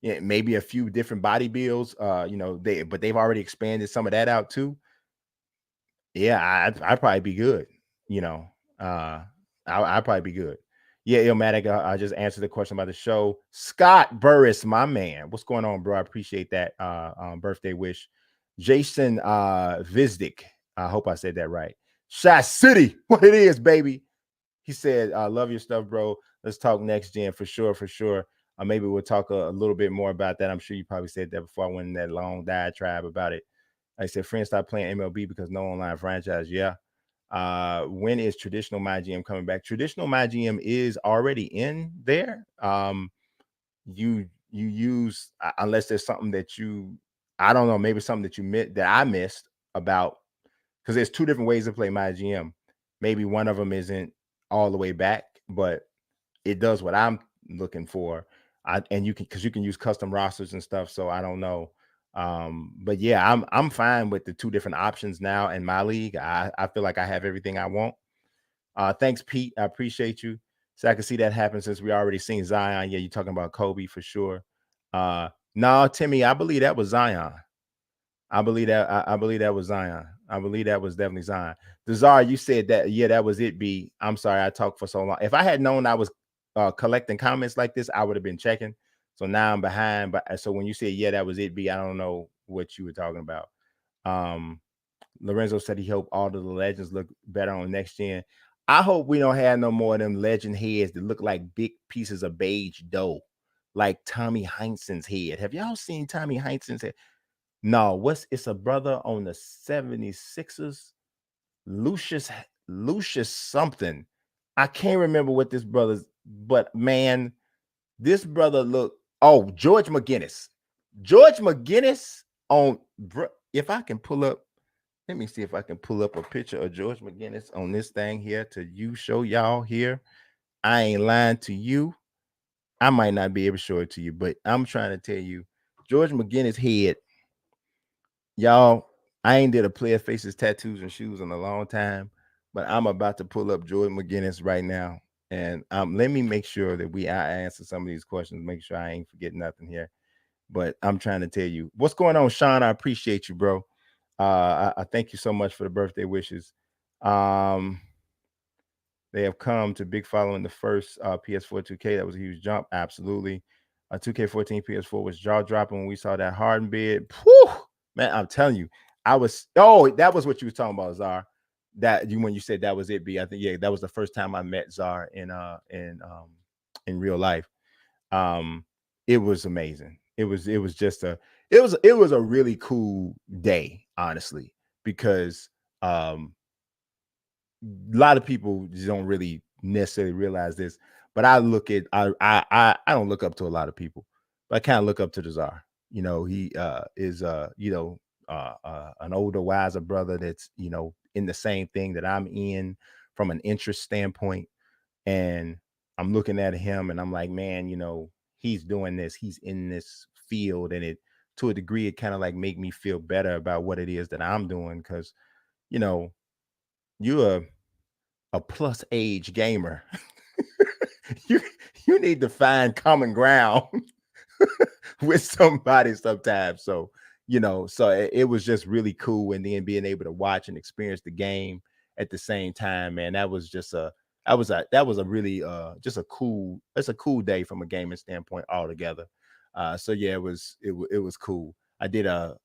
yeah, maybe a few different body builds, but they've already expanded some of that out too. Yeah, I'd probably be good, I'd probably be good. Yeah, Illmatic, I just answered the question about the show. Scott Burris, my man. What's going on, bro? I appreciate that birthday wish. Jason Vizdik, I hope I said that right. Shot City, what it is, baby. He said, I love your stuff, bro. Let's talk next gen for sure, for sure. Maybe we'll talk a little bit more about that. I'm sure you probably said that before I went in that long diatribe about it. I said, friends stop playing MLB because no online franchise. Yeah. When is traditional MyGM coming back? Traditional MyGM is already in there. You use, unless there's something that I don't know, maybe something that I missed about, because there's 2 different ways to play MyGM. Maybe one of them isn't all the way back, but it does what I'm looking for. Because you can use custom rosters and stuff. So I don't know. But yeah, I'm fine with the 2 different options now in my league. I feel like I have everything I want. Thanks, Pete. I appreciate you. So I can see that happen since we already seen Zion. Yeah, you're talking about Kobe for sure. No, Timmy, I believe that was Zion. I believe that was Zion. I believe that was definitely Zion. Desire, you said that. Yeah, that was it. B. I'm sorry, I talked for so long. If I had known I was collecting comments like this, I would have been checking. So now I'm behind. But so when you said, yeah, that was it. B. I don't know what you were talking about. Lorenzo said he hoped all of the legends look better on next gen. I hope we don't have no more of them legend heads that look like big pieces of beige dough, like Tommy Heinsohn's head. Have y'all seen Tommy Heinsohn's head? No, it's a brother on the 76ers, Lucius something. I can't remember what this brother's, but man, this brother George McGinnis. George McGinnis if I can pull up Let me see if I can pull up a picture of George McGinnis on this thing here to you show y'all here. I ain't lying to you. I might not be able to show it to you, but I'm trying to tell you, George McGinnis head, y'all. I ain't did a player faces, tattoos, and shoes in a long time, but I'm about to pull up George McGinnis right now. And let me make sure that I answer some of these questions. Make sure I ain't forgetting nothing here. But I'm trying to tell you what's going on, Sean. I appreciate you, bro. I thank you so much for the birthday wishes. Um, they have come to big following the first PS4 2K. That was a huge jump. Absolutely. 2K14 PS4 was jaw dropping when we saw that Harden bid. Whew, man, I'm telling you, that was what you was talking about, Czar. That you when you said that was it, B. I think that was the first time I met Czar in real life. It was amazing. It was just it was a really cool day, honestly, because a lot of people just don't really necessarily realize this, but I don't look up to a lot of people, but I kind of look up to the Czar. He is an older, wiser brother that's in the same thing that I'm in from an interest standpoint, and I'm looking at him and I'm like, man, he's doing this, he's in this field, and it to a degree it kind of like make me feel better about what it is that I'm doing because you know you're a plus age gamer. you you need to find common ground with somebody sometimes. So, it was just really cool. And then being able to watch and experience the game at the same time, man, that was a really just it's a cool day from a gaming standpoint altogether. So yeah, it was cool. I did an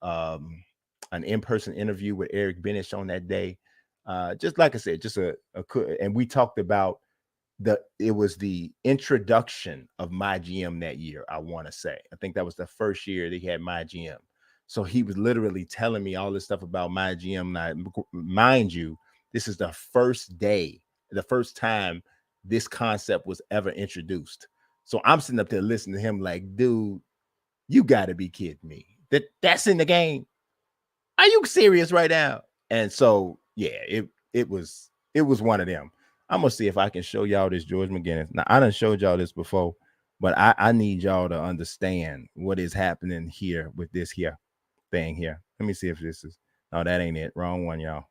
in-person interview with Eric Benish on that day. Just like I said, just and we talked about it was the introduction of my GM that year. I want to say, I think that was the first year they had my GM. So he was literally telling me all this stuff about my GM. Now, mind you, this is the first day, the first time this concept was ever introduced. So I'm sitting up there listening to him like, dude, you got to be kidding me. That's in the game. Are you serious right now? And so, yeah, it was one of them. I'm gonna see if I can show y'all this George McGinnis. Now, I done showed y'all this before, but I need y'all to understand what is happening here with this here thing here. Let me see if this is. No, that ain't it. Wrong one, y'all.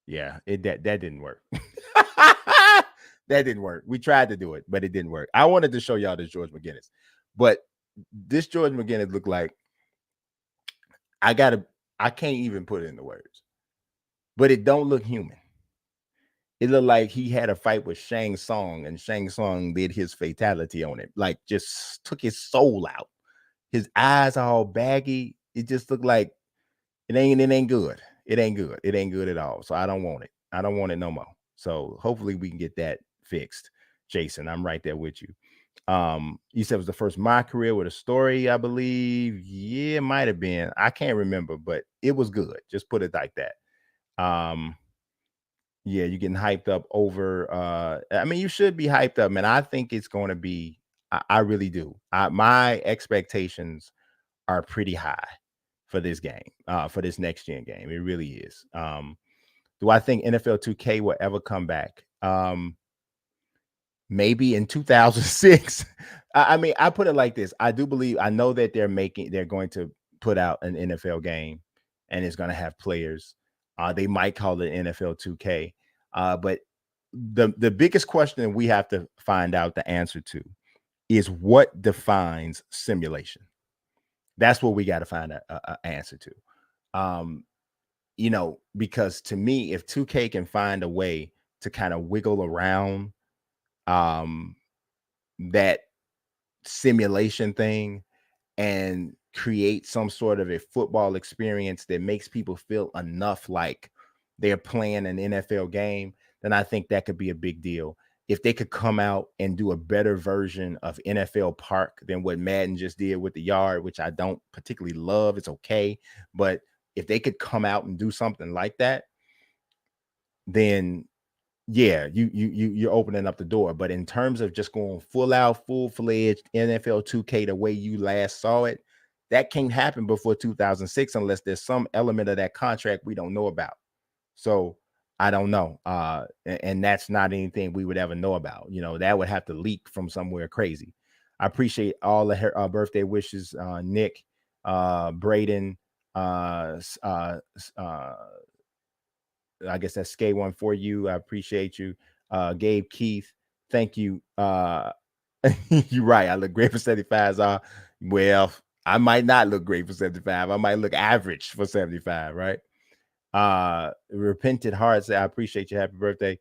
Yeah, that didn't work. that didn't work. We tried to do it, but it didn't work. I wanted to show y'all this George McGinnis, but this George McGinnis looked like I gotta. I can't even put it into words, but it don't look human. It looked like he had a fight with Shang Tsung, and Shang Tsung did his fatality on it, like just took his soul out. His eyes are all baggy. It just looked like it ain't good. It ain't good. It ain't good at all. So I don't want it. I don't want it no more. So hopefully we can get that fixed. Jason, I'm right there with you. You said it was the first my career with a story, I believe. Yeah, it might have been. I can't remember, but it was good. Just put it like that. Um, yeah, you're getting hyped up over I mean, you should be hyped up, man. I think it's going to be I really do. My expectations are pretty high for this game, for this next gen game. It really is. Do I think NFL 2K will ever come back? Maybe in 2006. I mean, I put it like this. I know that they're going to put out an NFL game and it's going to have players. They might call it NFL 2K. But the biggest question we have to find out the answer to is what defines simulation. That's what we got to find a answer to. Um, because to me, if 2K can find a way to kind of wiggle around um that simulation thing and create some sort of a football experience that makes people feel enough like they're playing an NFL game, then I think that could be a big deal. If they could come out and do a better version of NFL Park than what Madden just did with the yard, which I don't particularly love, it's okay. But if they could come out and do something like that, then yeah, you're opening up the door. But in terms of just going full out, full-fledged NFL 2K the way you last saw it, that can't happen before 2006 unless there's some element of that contract we don't know about. So I don't know. And that's not anything we would ever know about. That would have to leak from somewhere crazy. I appreciate all the birthday wishes, Nick, Braden, I guess that's K1 for you. I appreciate you. Gabe Keith, thank you. You're right. I look great for 75s. Well, I might not look great for 75. I might look average for 75, right? Repented Hearts, I appreciate you. Happy birthday.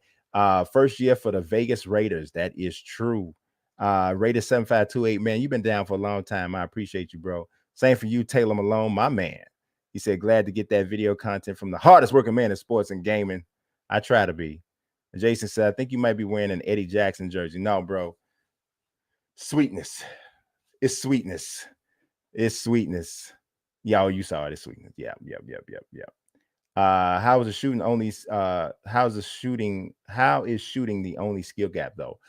First year for the Vegas Raiders. That is true. Raiders 7528, man, you've been down for a long time. I appreciate you, bro. Same for you, Taylor Malone, my man. He said, glad to get that video content from the hardest working man in sports and gaming. I try to be. Jason said, I think you might be wearing an Eddie Jackson jersey. No, bro. Sweetness. It's sweetness. It's sweetness. Yeah, you saw it. It's sweetness. Yeah. How is shooting the only skill gap though?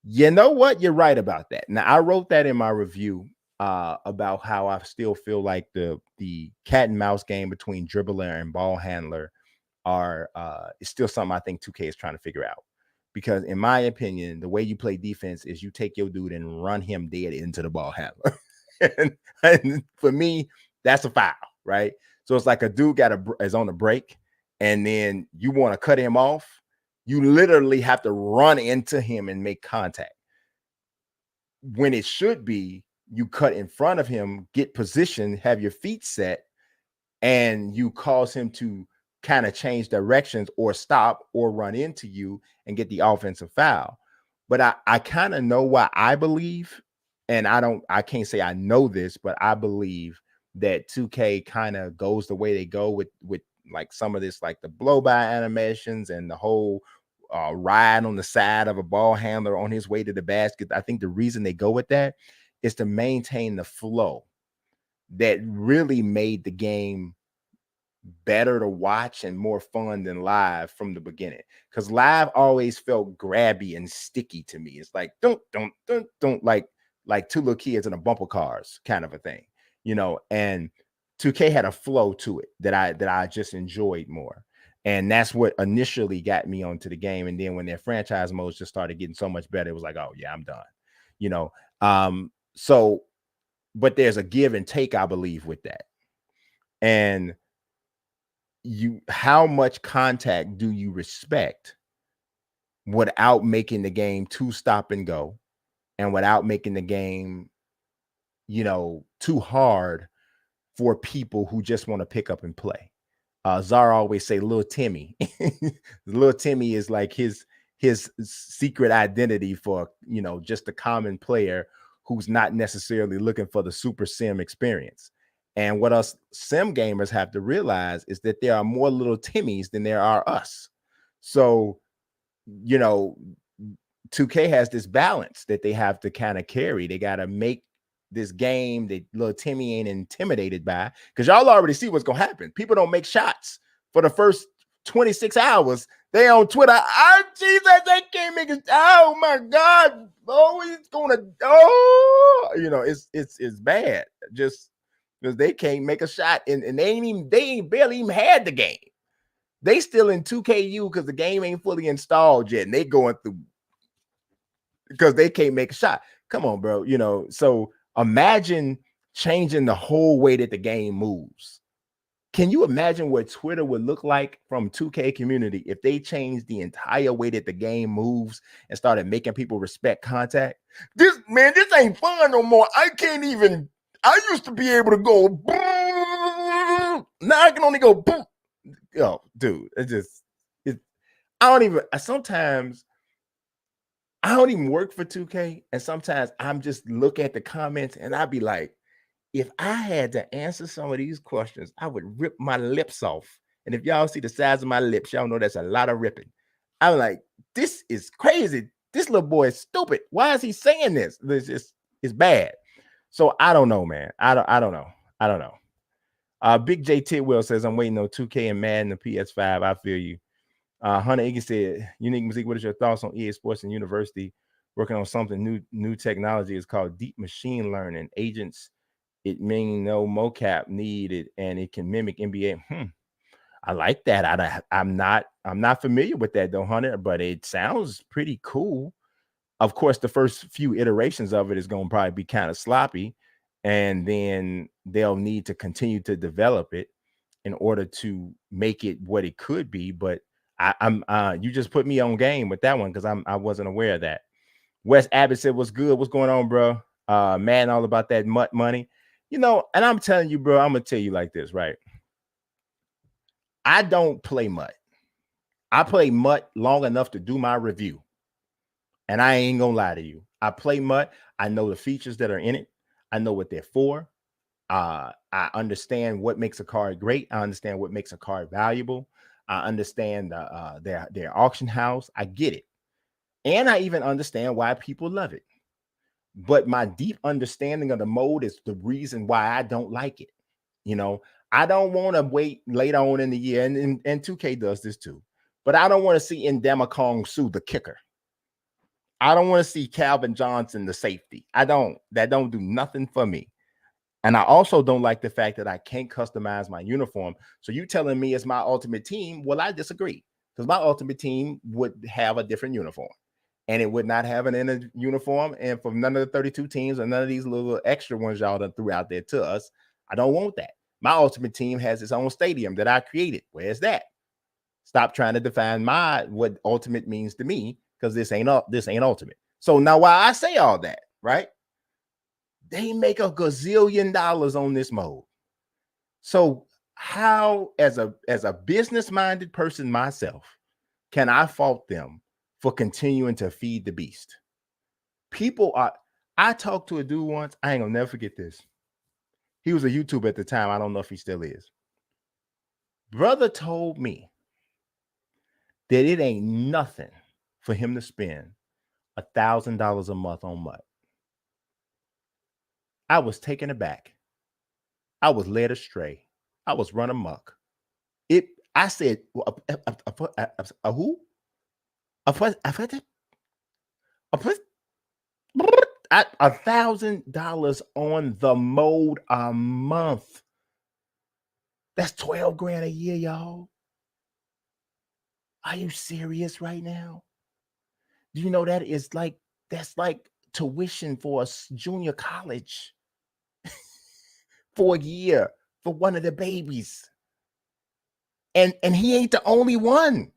You know what? You're right about that. Now I wrote that in my review about how I still feel like the cat and mouse game between dribbler and ball handler is still something I think 2K is trying to figure out. Because in my opinion, the way you play defense is you take your dude and run him dead into the ball handler. and for me, that's a foul, right? So it's like a dude is on a break, and then you want to cut him off. You literally have to run into him and make contact. When it should be, you cut in front of him, get position, have your feet set, and you cause him to kind of change directions or stop or run into you and get the offensive foul. But I kind of know why I believe, and I can't say I know this, but I believe that 2K kind of goes the way they go with like some of this, like the blow by animations and the whole ride on the side of a ball handler on his way to the basket. I think the reason they go with that is to maintain the flow that really made the game better to watch and more fun than live from the beginning, because live always felt grabby and sticky to me. It's like don't like two little kids in a bumper cars kind of a thing, and 2K had a flow to it that I just enjoyed more, and that's what initially got me onto the game. And then when their franchise modes just started getting so much better, it was like, oh yeah, I'm done. So but there's a give and take, I believe, with that. And how much contact do you respect without making the game too stop and go, and without making the game too hard for people who just want to pick up and play? Zara always say little Timmy. Little Timmy is like his secret identity for just a common player who's not necessarily looking for the super sim experience. And what us sim gamers have to realize is that there are more little Timmys than there are us. So, 2K has this balance that they have to kind of carry. They got to make this game that little Timmy ain't intimidated by, because y'all already see what's going to happen. People don't make shots for the first 26 hours. They on Twitter, Jesus, they can't make it. Oh my God. Oh, he's going to, it's bad. Just because they can't make a shot, and they ain't barely even had the game. They still in 2KU because the game ain't fully installed yet, and they going through because they can't make a shot. Come on, bro. So imagine changing the whole way that the game moves. Can you imagine what Twitter would look like from 2K community if they changed the entire way that the game moves and started making people respect contact? This ain't fun no more. I used to be able to go boom. Now I can only go boom. Yo, dude, sometimes I don't even work for 2K, and sometimes I'm just look at the comments and I'd be like, if I had to answer some of these questions, I would rip my lips off. And if y'all see the size of my lips, y'all know that's a lot of ripping. I'm like, this is crazy. This little boy is stupid. Why is he saying this? It's bad. So I don't know, man. I don't know. I don't know. Big J Tidwell says, I'm waiting on 2K and Madden the PS5. I feel you. Hunter Iggy said, Unique Mazique, what is your thoughts on EA Sports and University working on something new technology? Is called deep machine learning agents. It means no mocap needed, and it can mimic NBA. I like that. I'm not familiar with that though, Hunter, but it sounds pretty cool. Of course, the first few iterations of it is going to probably be kind of sloppy, and then they'll need to continue to develop it in order to make it what it could be. But I'm you just put me on game with that one because I wasn't aware of that. Wes Abbott said, "What's good? What's going on, bro? Man, all about that MUT money, you know." And I'm telling you, bro, I'm gonna tell you like this, right? I don't play MUT. I play MUT long enough to do my review, and I ain't gonna lie to you. I play MUT. I know the features that are in it. I know what they're for. I understand what makes a card great. I understand what makes a card valuable. I understand their auction house. I get it. And I even understand why people love it. But my deep understanding of the mode is the reason why I don't like it. You know, I don't want to wait later on in the year, and 2K does this too. But I don't want to see Ndamukong Suh the kicker. I don't want to see Calvin Johnson the safety. That don't do nothing for me. And I also don't like the fact that I can't customize my uniform. So you telling me it's my ultimate team? Well, I disagree, because my ultimate team would have a different uniform, and it would not have an inner uniform. And for none of the 32 teams or none of these little extra ones y'all done threw out there to us, I don't want that. My ultimate team has its own stadium that I created. Where's that? Stop trying to define what ultimate means to me, because this ain't ultimate. So now, why I say all that, right? They make a gazillion dollars on this mode. So how, as a business-minded person myself, can I fault them for continuing to feed the beast? I talked to a dude once, I ain't gonna never forget this. He was a YouTuber at the time. I don't know if he still is. Brother told me that it ain't nothing for him to spend $1,000 a month on MUT. I was taken aback. I was led astray. I was run amok. I said, who? $1,000 on the mode a month. That's 12 grand a year, y'all. Are you serious right now? Do you know that's like tuition for a junior college for a year for one of the babies? And he ain't the only one.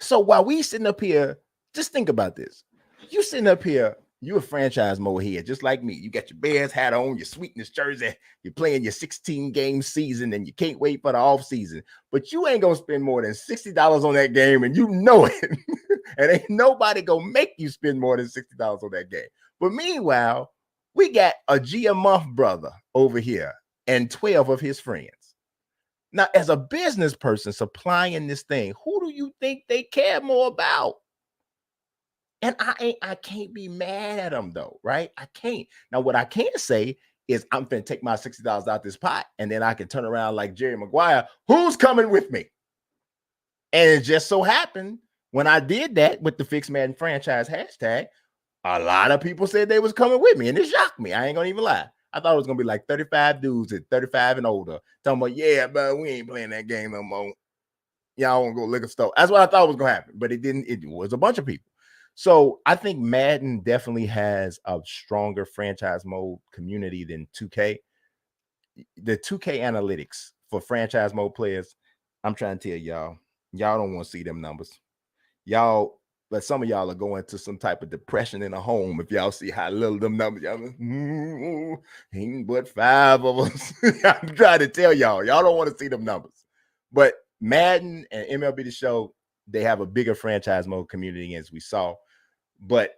So while we sitting up here, just think about this. You sitting up here, you a franchise mode here, just like me. You got your Bears hat on, your Sweetness jersey, you're playing your 16-game season, and you can't wait for the off season. But you ain't gonna spend more than $60 on that game, and you know it. And ain't nobody gonna make you spend more than $60 on that game. But meanwhile, we got a G a month brother over here and 12 of his friends. Now, as a business person supplying this thing, who do you think they care more about? And I can't be mad at them though, right? I can't. Now, what I can say is I'm finna take my $60 out this pot, and then I can turn around like Jerry Maguire. Who's coming with me? And it just so happened when I did that with the Fix Madden franchise hashtag, a lot of people said they was coming with me, and it shocked me. I ain't gonna even lie. I thought it was gonna be like 35 dudes at 35 and older talking about, yeah, but we ain't playing that game no more. Y'all want to go liquor store. That's what I thought was gonna happen, but it didn't. It was a bunch of people. So I think Madden definitely has a stronger franchise mode community than 2K. The 2K analytics for franchise mode players, I'm trying to tell y'all don't want to see them numbers. Y'all, but some of y'all are going to some type of depression in a home if y'all see how little them numbers. Y'all, ain't but 5 of us. I'm trying to tell y'all don't want to see them numbers. But Madden and MLB The Show, they have a bigger franchise mode community, as we saw. But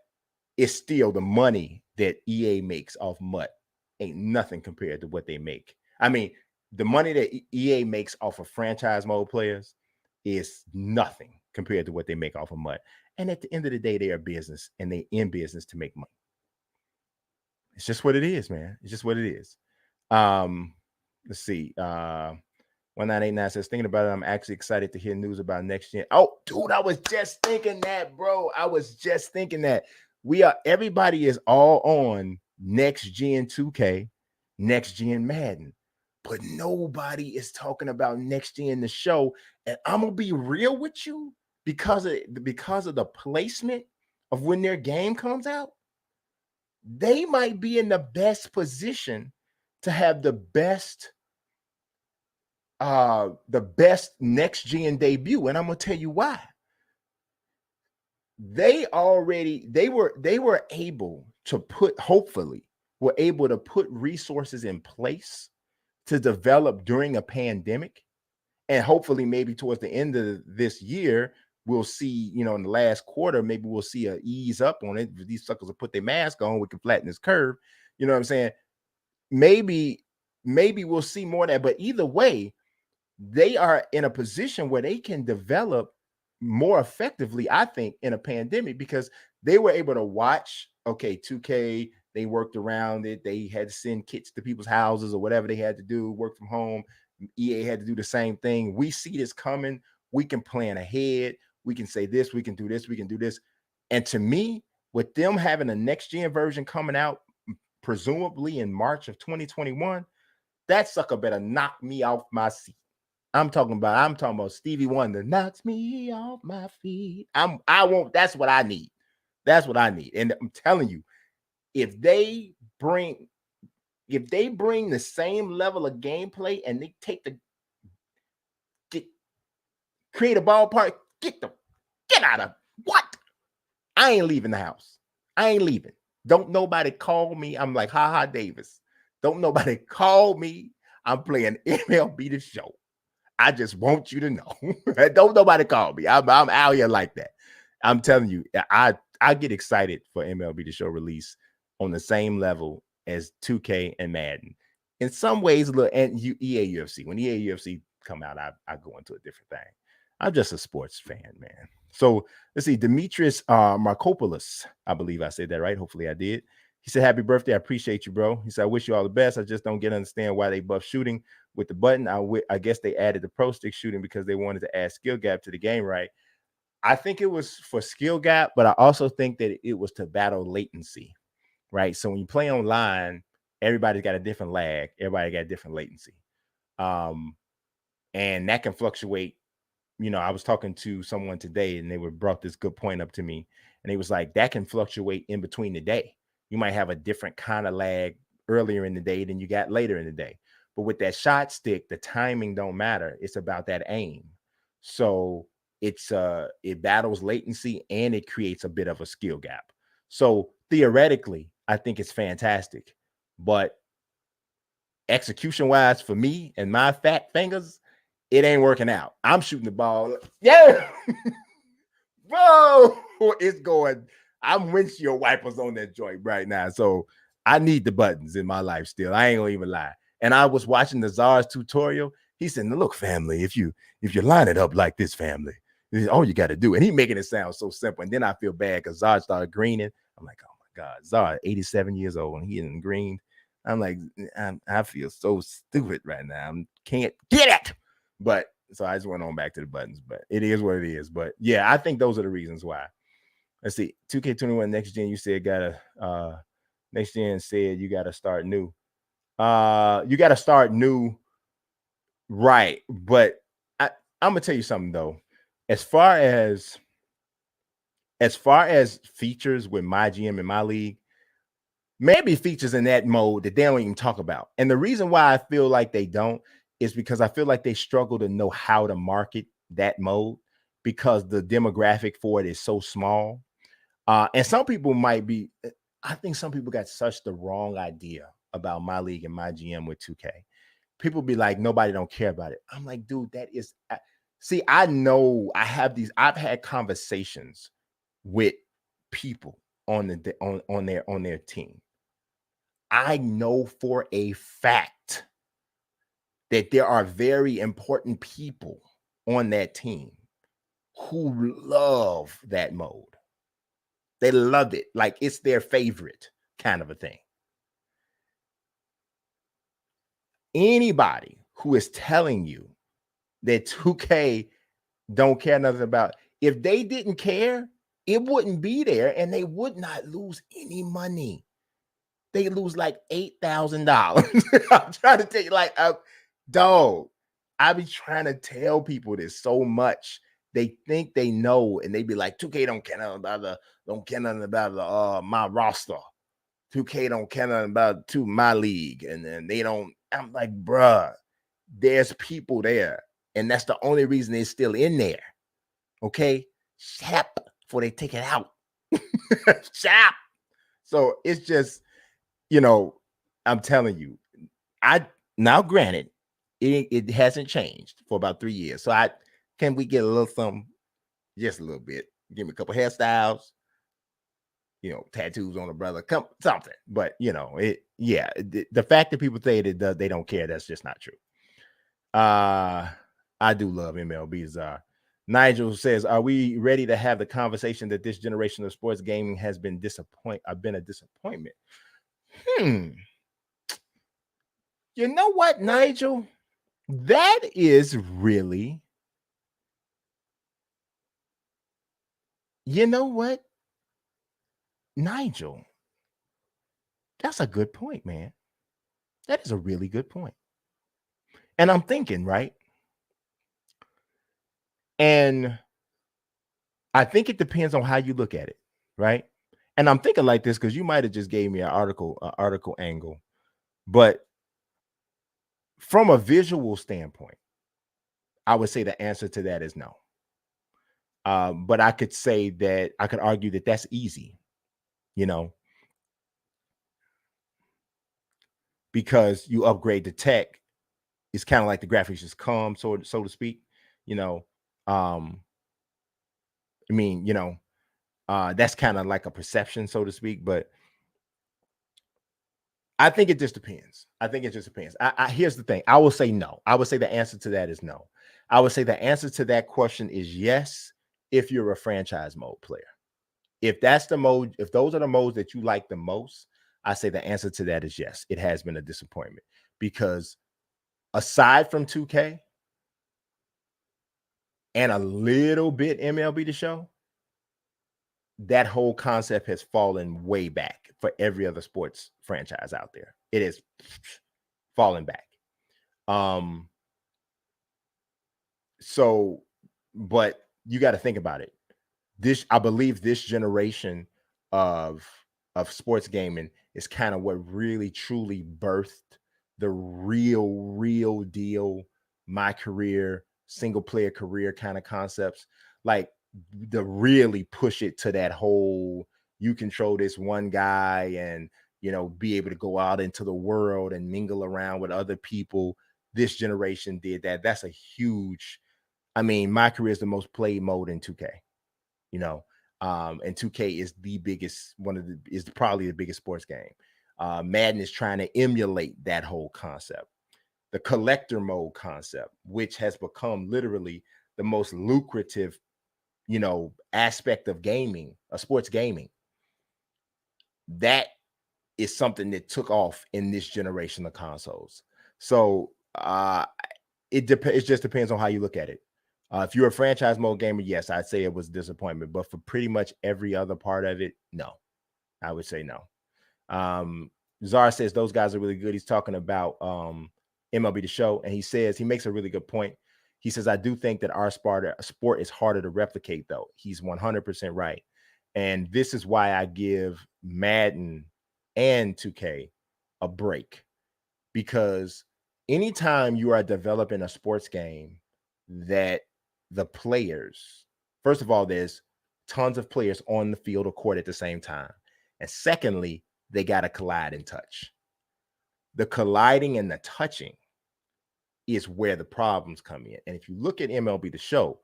it's still the money that EA makes off MUT ain't nothing compared to what they make. I mean, the money that EA makes off of franchise mode players is nothing compared to what they make off of mud. And at the end of the day, they are business and they in business to make money. It's just what it is, man. It's just what it is. Let's see. 1989 says, thinking about it, I'm actually excited to hear news about next gen. Oh, dude, I was just thinking that, bro. I was just thinking that everybody is all on next gen 2K, next gen Madden, but nobody is talking about next gen the show. And I'm gonna be real with you because of the placement of when their game comes out. They might be in the best position to have the best next gen debut, and I'm gonna tell you why. They were able to put resources in place to develop during a pandemic, and hopefully maybe towards the end of this year we'll see, in the last quarter, maybe we'll see a ease up on it. These suckers will put their mask on, we can flatten this curve. You know what I'm saying? Maybe we'll see more of that, but either way, they are in a position where they can develop more effectively, I think, in a pandemic, because they were able to watch, okay, 2K, they worked around it. They had to send kits to people's houses or whatever they had to do, work from home. EA had to do the same thing. We see this coming. We can plan ahead. We can say this, we can do this, we can do this. And to me, with them having a next gen version coming out, presumably in March of 2021, that sucker better knock me off my seat. I'm talking about Stevie Wonder knocks me off my feet. That's what I need. That's what I need. And I'm telling you, if they bring the same level of gameplay and they create a ballpark, get out of what? I ain't leaving the house. I ain't leaving. Don't nobody call me. I'm like Ha Davis. Don't nobody call me. I'm playing MLB The Show. I just want you to know. Don't nobody call me. I'm out here like that. I'm telling you, I get excited for MLB The Show release on the same level as 2K and Madden. In some ways, look, and EA UFC. When EA UFC come out, I go into a different thing. I'm just a sports fan, man. So let's see, Demetrius Markopoulos. I believe I said that right. Hopefully I did. He said, happy birthday. I appreciate you, bro. He said, I wish you all the best. I just don't understand why they buff shooting with the button. I guess they added the pro stick shooting because they wanted to add skill gap to the game, right? I think it was for skill gap, but I also think that it was to battle latency, right? So when you play online, everybody's got a different lag. Everybody got a different latency. And that can fluctuate. I was talking to someone today and they brought this good point up to me. And it was like, that can fluctuate in between the day. You might have a different kind of lag earlier in the day than you got later in the day. But with that shot stick, the timing don't matter. It's about that aim. So it battles latency and it creates a bit of a skill gap. So theoretically, I think it's fantastic. But execution wise, for me and my fat fingers, it ain't working out. I'm shooting the ball. Yeah. Bro, it's going. I'm windshield wipers on that joint right now. So I need the buttons in my life still. I ain't gonna even lie. And I was watching the Czar's tutorial. He said, look, family, if you line it up like this, family, this is all you got to do. And he making it sound so simple. And then I feel bad because Czar started greening. I'm like, oh my God, Czar, 87 years old, and he isn't green. I'm like, I feel so stupid right now. I can't get it. But so I just went on back to the buttons, but it is what it is. But yeah, I think those are the reasons why. Let's see. 2K21 next gen, you said next gen said you gotta start new. You gotta start new, right? But I'm gonna tell you something though. As far as features with my GM in my league, maybe features in that mode that they don't even talk about. And the reason why I feel like they don't is because I feel like they struggle to know how to market that mode because the demographic for it is so small. And some people I think some people got such the wrong idea about my league and my GM with 2K. People be like, nobody don't care about it. I'm like, dude, that is, see, I know I've had conversations with people on their team. I know for a fact that there are very important people on that team who love that mode. They loved it. Like it's their favorite kind of a thing. Anybody who is telling you that 2K don't care nothing about, if they didn't care, it wouldn't be there and they would not lose any money. They lose like $8,000. I'm trying to tell you, like, dog, I be trying to tell people this so much. They think they know, and they be like, 2K don't care nothing about my roster. 2K don't care nothing about my league. And then they don't, I'm like, bruh, there's people there. And that's the only reason they're still in there. Okay. Sept before they take it out. Sept. So it's just, I'm telling you, now granted, it hasn't changed for about 3 years. So can we get a little something, just a little bit? Give me a couple hairstyles, tattoos on a brother, something. But the fact that people say that they don't care, that's just not true. I do love MLB's. Nigel says, "Are we ready to have the conversation that this generation of sports gaming has been a disappointment?" You know what, Nigel? That is really, you know what, Nigel? That's a good point, man. That is a really good point. And I'm thinking, right? And I think it depends on how you look at it, right? And I'm thinking like this because you might have just gave me an article angle, but from a visual standpoint, I would say the answer to that is no. But I could argue that that's easy, because you upgrade the tech. It's kind of like the graphics just come, so to speak. Um, I mean, that's kind of like a perception, so to speak. But I think it just depends. Here's the thing. I will say no. I would say the answer to that is no. I would say the answer to that question is yes, if you're a franchise mode player. If that's the mode, if those are the modes that you like the most, I say the answer to that is yes. It has been a disappointment because aside from 2K and a little bit MLB The Show, that whole concept has fallen way back for every other sports franchise out there. It is falling back. So, but you got to think about it. I believe this generation of sports gaming is kind of what really truly birthed the real deal, my career, single player career kind of concepts. Like to really push it to that whole, you control this one guy and be able to go out into the world and mingle around with other people. This generation did that. That's a huge, I mean, my career is the most played mode in 2K, and 2K is the biggest, is probably the biggest sports game. Madden is trying to emulate that whole concept, the collector mode concept, which has become literally the most lucrative, aspect of gaming, sports gaming. That is something that took off in this generation of consoles. So it just depends on how you look at it. If you're a franchise mode gamer, yes, I'd say it was a disappointment. But for pretty much every other part of it, no, I would say no. Zara says those guys are really good. He's talking about MLB The Show, and he makes a really good point. He says, I do think that our sport is harder to replicate, though. He's 100% right. And this is why I give Madden and 2K a break, because anytime you are developing a sports game that the players, first of all, there's tons of players on the field or court at the same time. And secondly, they got to collide and touch. The colliding and the touching is where the problems come in. And if you look at MLB The Show,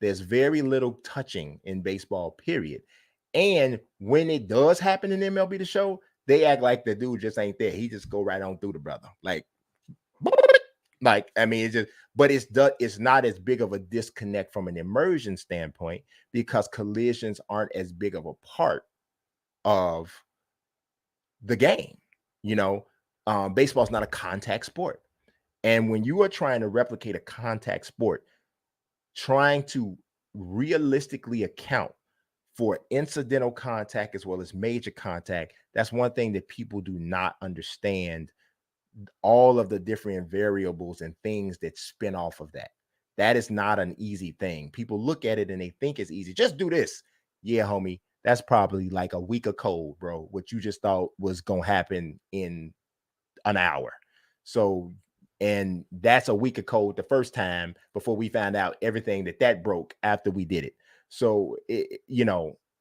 there's very little touching in baseball, period. And when it does happen in MLB The Show, They act like the dude just ain't there. He just go right on through the brother. Like, I mean, it's just, but it's not as big of a disconnect from an immersion standpoint because collisions aren't as big of a part of the game. You know, baseball's not a contact sport. And when you are trying to replicate a contact sport, trying to realistically account for incidental contact as well as major contact, that's one thing that people do not understand, all of the different variables and things that spin off of that. That is not an easy thing. People look at it and they think it's easy. Just do this. Yeah, homie, that's probably like a week of code, bro. What you just thought was going to happen in an hour. So, and that's a week of code the first time before we found out everything that broke after we did it. So,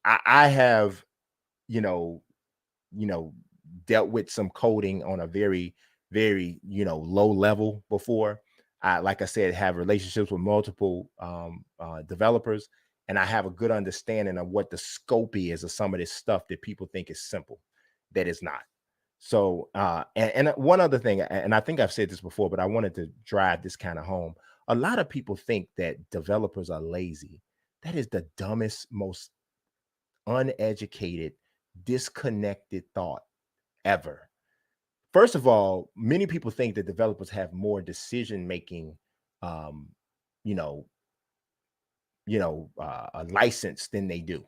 I have, you know, you know, dealt with some coding on a very, very, low level before. I, like I said, have relationships with multiple developers, and I have a good understanding of what the scope is of some of this stuff that people think is simple, that is not. So, and one other thing, and I think I've said this before, but I wanted to drive this kind of home. A lot of people think that developers are lazy. That is the dumbest, most uneducated, disconnected thought ever. First of all, many people think that developers have more decision making, um, you know, a license than they do.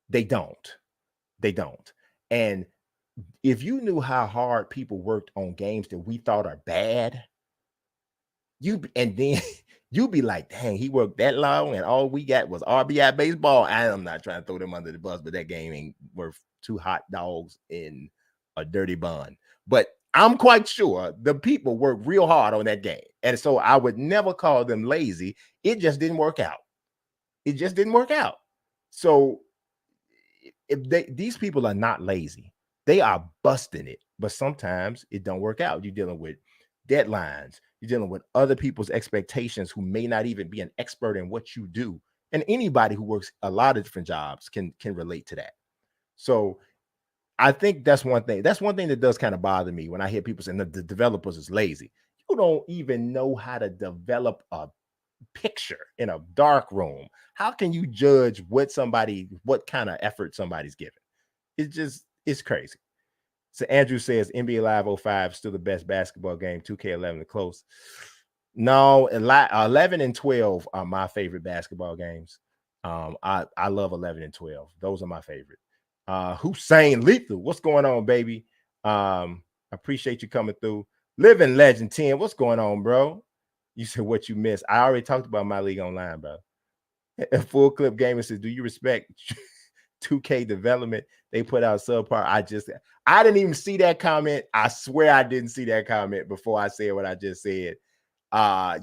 They don't. They don't. And if you knew how hard people worked on games that we thought are bad, and then you'd be like, dang, he worked that long and all we got was RBI baseball. I'm not trying to throw them under the bus, but that game ain't worth two hot dogs in a dirty bun. But I'm quite sure the people worked real hard on that game. And so I would never call them lazy. It just didn't work out. It just didn't work out. So these people are not lazy. They are busting it, but sometimes it don't work out. You're dealing with deadlines. You're dealing with other people's expectations who may not even be an expert in what you do. And anybody who works a lot of different jobs can relate to that. So I think that's one thing. That's one thing that does kind of bother me when I hear people saying that the developers is lazy. You don't even know how to develop a picture in a dark room. How can you judge what kind of effort somebody's giving? It's crazy. So Andrew says NBA Live 05 still the best basketball game. 2K11 the close. No, 11 and 12 are my favorite basketball games. I love 11 and 12. Those are my favorite. Hussein Lethal, what's going on, baby? Appreciate you coming through. Living Legend 10, what's going on, bro? You said what you missed. I already talked about My League Online, bro. A Full Clip Gamer says, do you respect 2K development? They put out subpar. I didn't even see that comment. I swear I didn't see that comment before I said what I just said.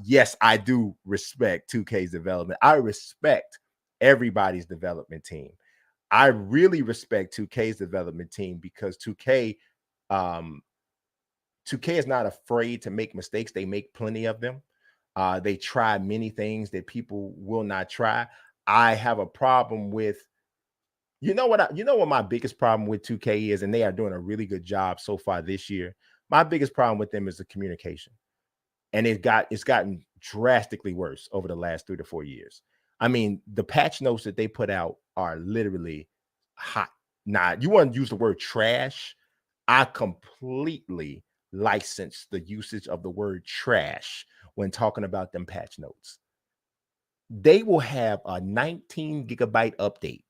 Yes, I do respect 2K's development. I respect everybody's development team. I really respect 2K's development team because 2K is not afraid to make mistakes. They make plenty of them. They try many things that people will not try. I have a problem with, you know what my biggest problem with 2K is, and they are doing a really good job so far this year. My biggest problem with them is the communication. And it's gotten drastically worse over the last 3 to 4 years. I mean, the patch notes that they put out are literally hot. Now, you want to use the word trash? I completely license the usage of the word trash when talking about them patch notes. They will have a 19 gigabyte update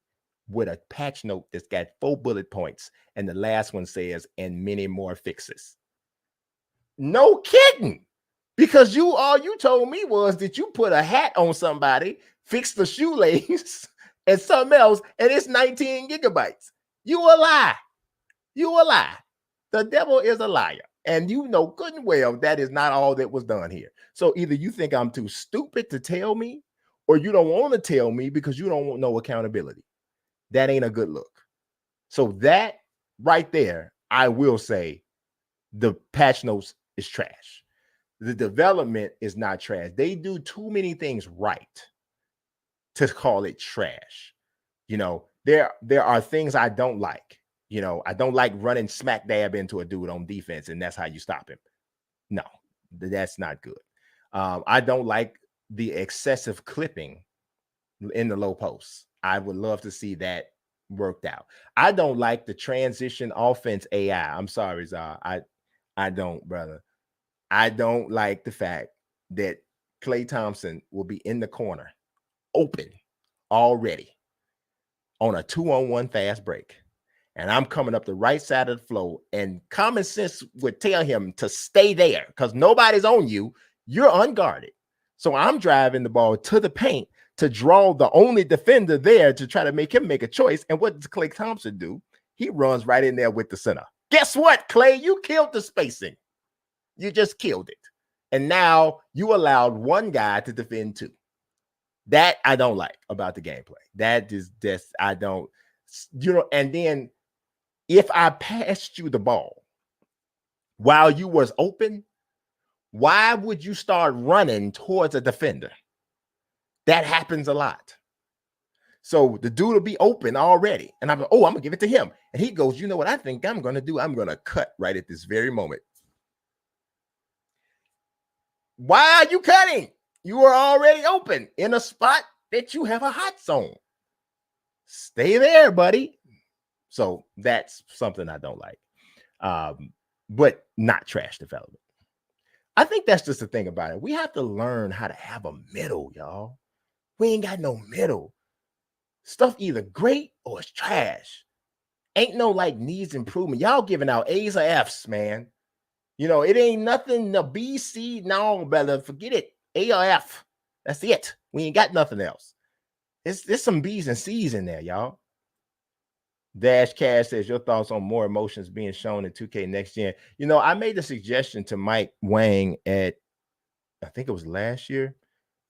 with a patch note that's got 4 bullet points, and the last one says, and many more fixes. No kidding. Because all you told me was that you put a hat on somebody, fix the shoelace, and something else, and it's 19 gigabytes. You a lie. You a lie. The devil is a liar. And you know good and well that is not all that was done here. So either you think I'm too stupid to tell me, or you don't want to tell me because you don't want no accountability. That ain't a good look. So that right there, I will say the patch notes is trash. The development is not trash. They do too many things right to call it trash. You know, there are things I don't like. I don't like running smack dab into a dude on defense, and that's how you stop him. No, that's not good. I don't like the excessive clipping in the low posts. I would love to see that worked out. I don't like the transition offense AI. I'm sorry, Zah. I don't, brother. I don't like the fact that Klay Thompson will be in the corner, open already on a 2-on-1 fast break. And I'm coming up the right side of the floor, and common sense would tell him to stay there because nobody's on you. You're unguarded. So I'm driving the ball to the paint to draw the only defender there to try to make him make a choice. And what does Klay Thompson do? He runs right in there with the center. Guess what, Klay? You killed the spacing. You just killed it. And now you allowed one guy to defend two. That I don't like about the gameplay. That is just, I don't, and then if I passed you the ball while you was open, why would you start running towards a defender? That happens a lot. So the dude will be open already. And I'm like, oh, I'm going to give it to him. And he goes, you know what I think I'm going to do? I'm going to cut right at this very moment. Why are you cutting? You are already open in a spot that you have a hot zone. Stay there, buddy. So that's something I don't like. But not trash development. I think that's just the thing about it. We have to learn how to have a middle, y'all. We ain't got no middle. Stuff either great or it's trash. Ain't no like needs improvement. Y'all giving out A's or F's, man. It ain't nothing. The B, C, no, brother. Forget it. A or F. That's it. We ain't got nothing else. There's some B's and C's in there, y'all. Dash Cash says, your thoughts on more emotions being shown in 2K Next Gen. I made a suggestion to Mike Wang at, I think it was last year.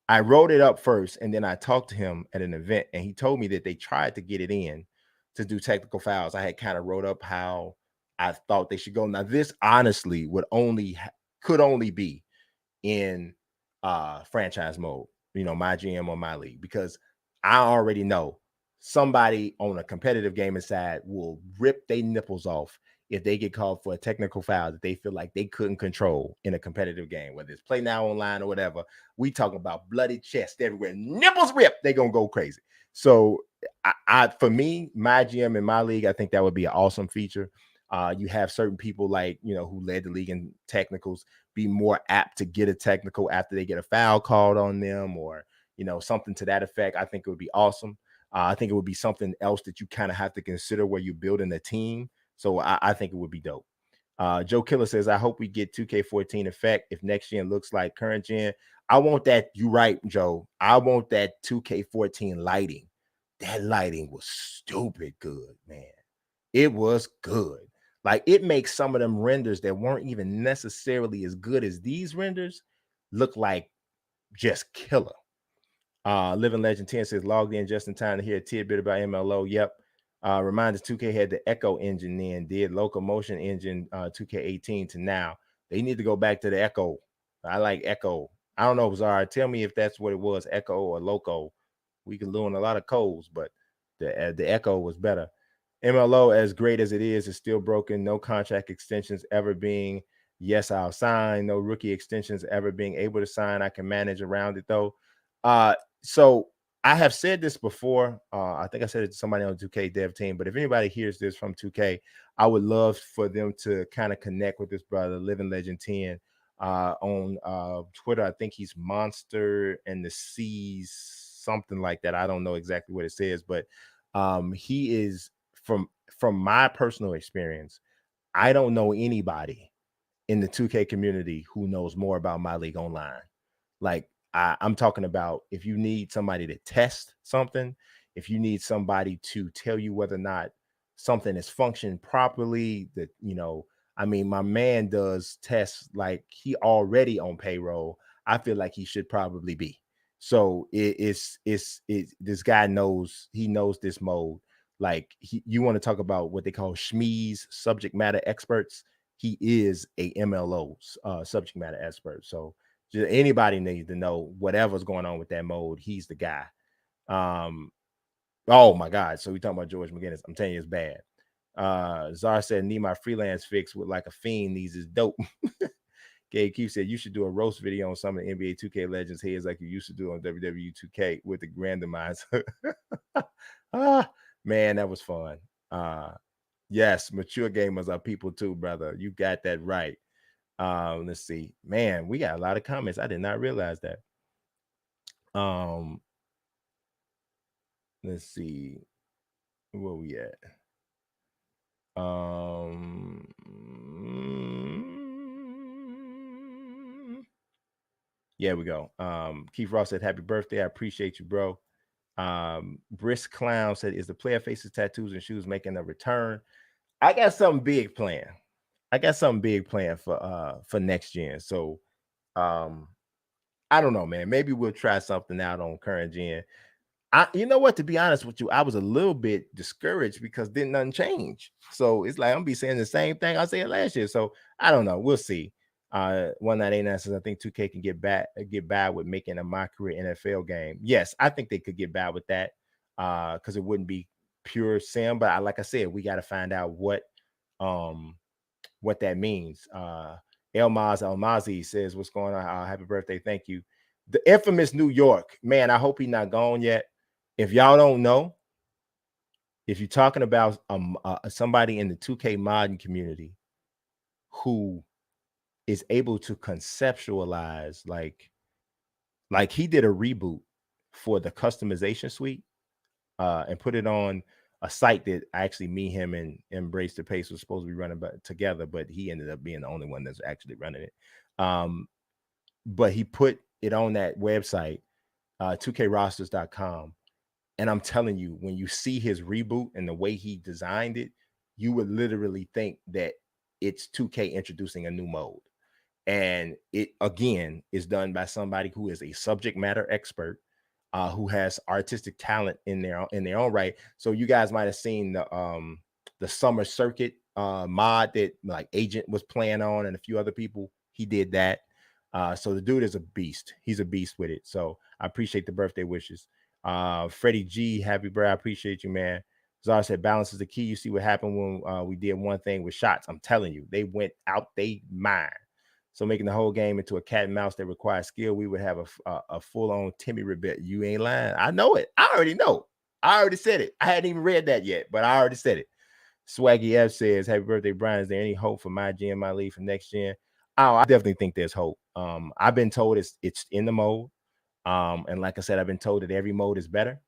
I wrote it up first, and then I talked to him at an event, and he told me that they tried to get it in to do technical fouls. I had kind of wrote up how I thought they should go. Now, this honestly could only be in franchise mode, my GM or my league, because I already know somebody on a competitive gaming side will rip their nipples off if they get called for a technical foul that they feel like they couldn't control in a competitive game, whether it's Play Now Online or whatever. We talking about bloody chest everywhere, nipples ripped, they gonna go crazy. So for me, my GM in my league, I think that would be an awesome feature. You have certain people like, who led the league in technicals be more apt to get a technical after they get a foul called on them, or, something to that effect. I think it would be awesome. I think it would be something else that you kind of have to consider where you're building a team. So I think it would be dope. Joe Killer says, I hope we get 2K14 effect if next gen looks like current gen. I want that. You're right, Joe. I want that 2K14 lighting. That lighting was stupid good, man. It was good. Like, it makes some of them renders that weren't even necessarily as good as these renders look like just killer. Living Legend 10 says, logged in just in time to hear a tidbit about MLO. Yep. Reminds 2K had the Echo engine then, did Locomotion engine 2K18 to now. They need to go back to the Echo. I like Echo. I don't know, Zara. Tell me if that's what it was, Echo or Loco. We can learn a lot of codes, but the Echo was better. MLO, as great as it is still broken. No contract extensions ever being, yes, I'll sign. No rookie extensions ever being able to sign. I can manage around it, though. So I have said this before. I think I said it to somebody on the 2K dev team, but if anybody hears this from 2K, I would love for them to kind of connect with this brother, Living Legend 10, on Twitter. I think he's Monster and the Seas, something like that. I don't know exactly what it says, but he is, from my personal experience, I don't know anybody in the 2K community who knows more about My League Online. Like, I'm talking about, if you need somebody to test something, if you need somebody to tell you whether or not something is functioning properly, that, my man does tests like he already on payroll. I feel like he should probably be. So it's this guy knows this mode. Like, you want to talk about what they call SMEs, subject matter experts. He is a MLO subject matter expert. So just anybody needs to know whatever's going on with that mode. He's the guy. Oh my God. So we talking about George McGinnis. I'm telling you, it's bad. Czar said, need my freelance fix with like a fiend. These is dope. KQ said, you should do a roast video on some of the NBA 2K Legends heads like you used to do on WWE 2K with the randomizer. Man, that was fun. Yes, mature gamers are people too, brother. You got that right. Let's see. Man, we got a lot of comments. I did not realize that. Let's see. Where we at? Yeah, we go. Keith Ross said, happy birthday. I appreciate you, bro. Brisk Clown said, is the player faces, tattoos, and shoes making a return? I got something big planned. For next gen. So I don't know, man. Maybe we'll try something out on current gen. You know what? To be honest with you, I was a little bit discouraged because didn't nothing change. So it's like I'm gonna be saying the same thing I said last year. So I don't know. We'll see. 1989 says I think 2K can get by with making a My Career NFL game. Yes, I think they could get by with that because it wouldn't be pure sim. But like I said, we got to find out what that means. Mazique says, what's going on? Happy birthday. Thank you. The infamous New York, man, I hope he's not gone yet. If y'all don't know, if you're talking about somebody in the 2K modding community who is able to conceptualize like he did a reboot for the customization suite and put it on a site that actually me, him, and Embrace the Pace was supposed to be running together, but he ended up being the only one that's actually running it. But he put it on that website, 2krosters.com. And I'm telling you, when you see his reboot and the way he designed it, you would literally think that it's 2K introducing a new mode. And it, again, is done by somebody who is a subject matter expert, who has artistic talent in their own right. So you guys might have seen the summer circuit mod that like Agent was playing on, and a few other people. He did that. So the dude is a beast. He's a beast with it. So I appreciate the birthday wishes. Freddie G, happy birthday. I appreciate you, man. Zara said, balance is the key. You see what happened when we did one thing with shots. I'm telling you, they went out they mind. So making the whole game into a cat and mouse that requires skill, we would have a full-on Timmy Ribbit. You ain't lying. I know it. I already know. I already said it. I hadn't even read that yet, but I already said it. Swaggy F says, happy birthday, Brian. Is there any hope for my gen, my league for next gen? Oh, I definitely think there's hope. I've been told it's in the mode. And like I said, I've been told that every mode is better.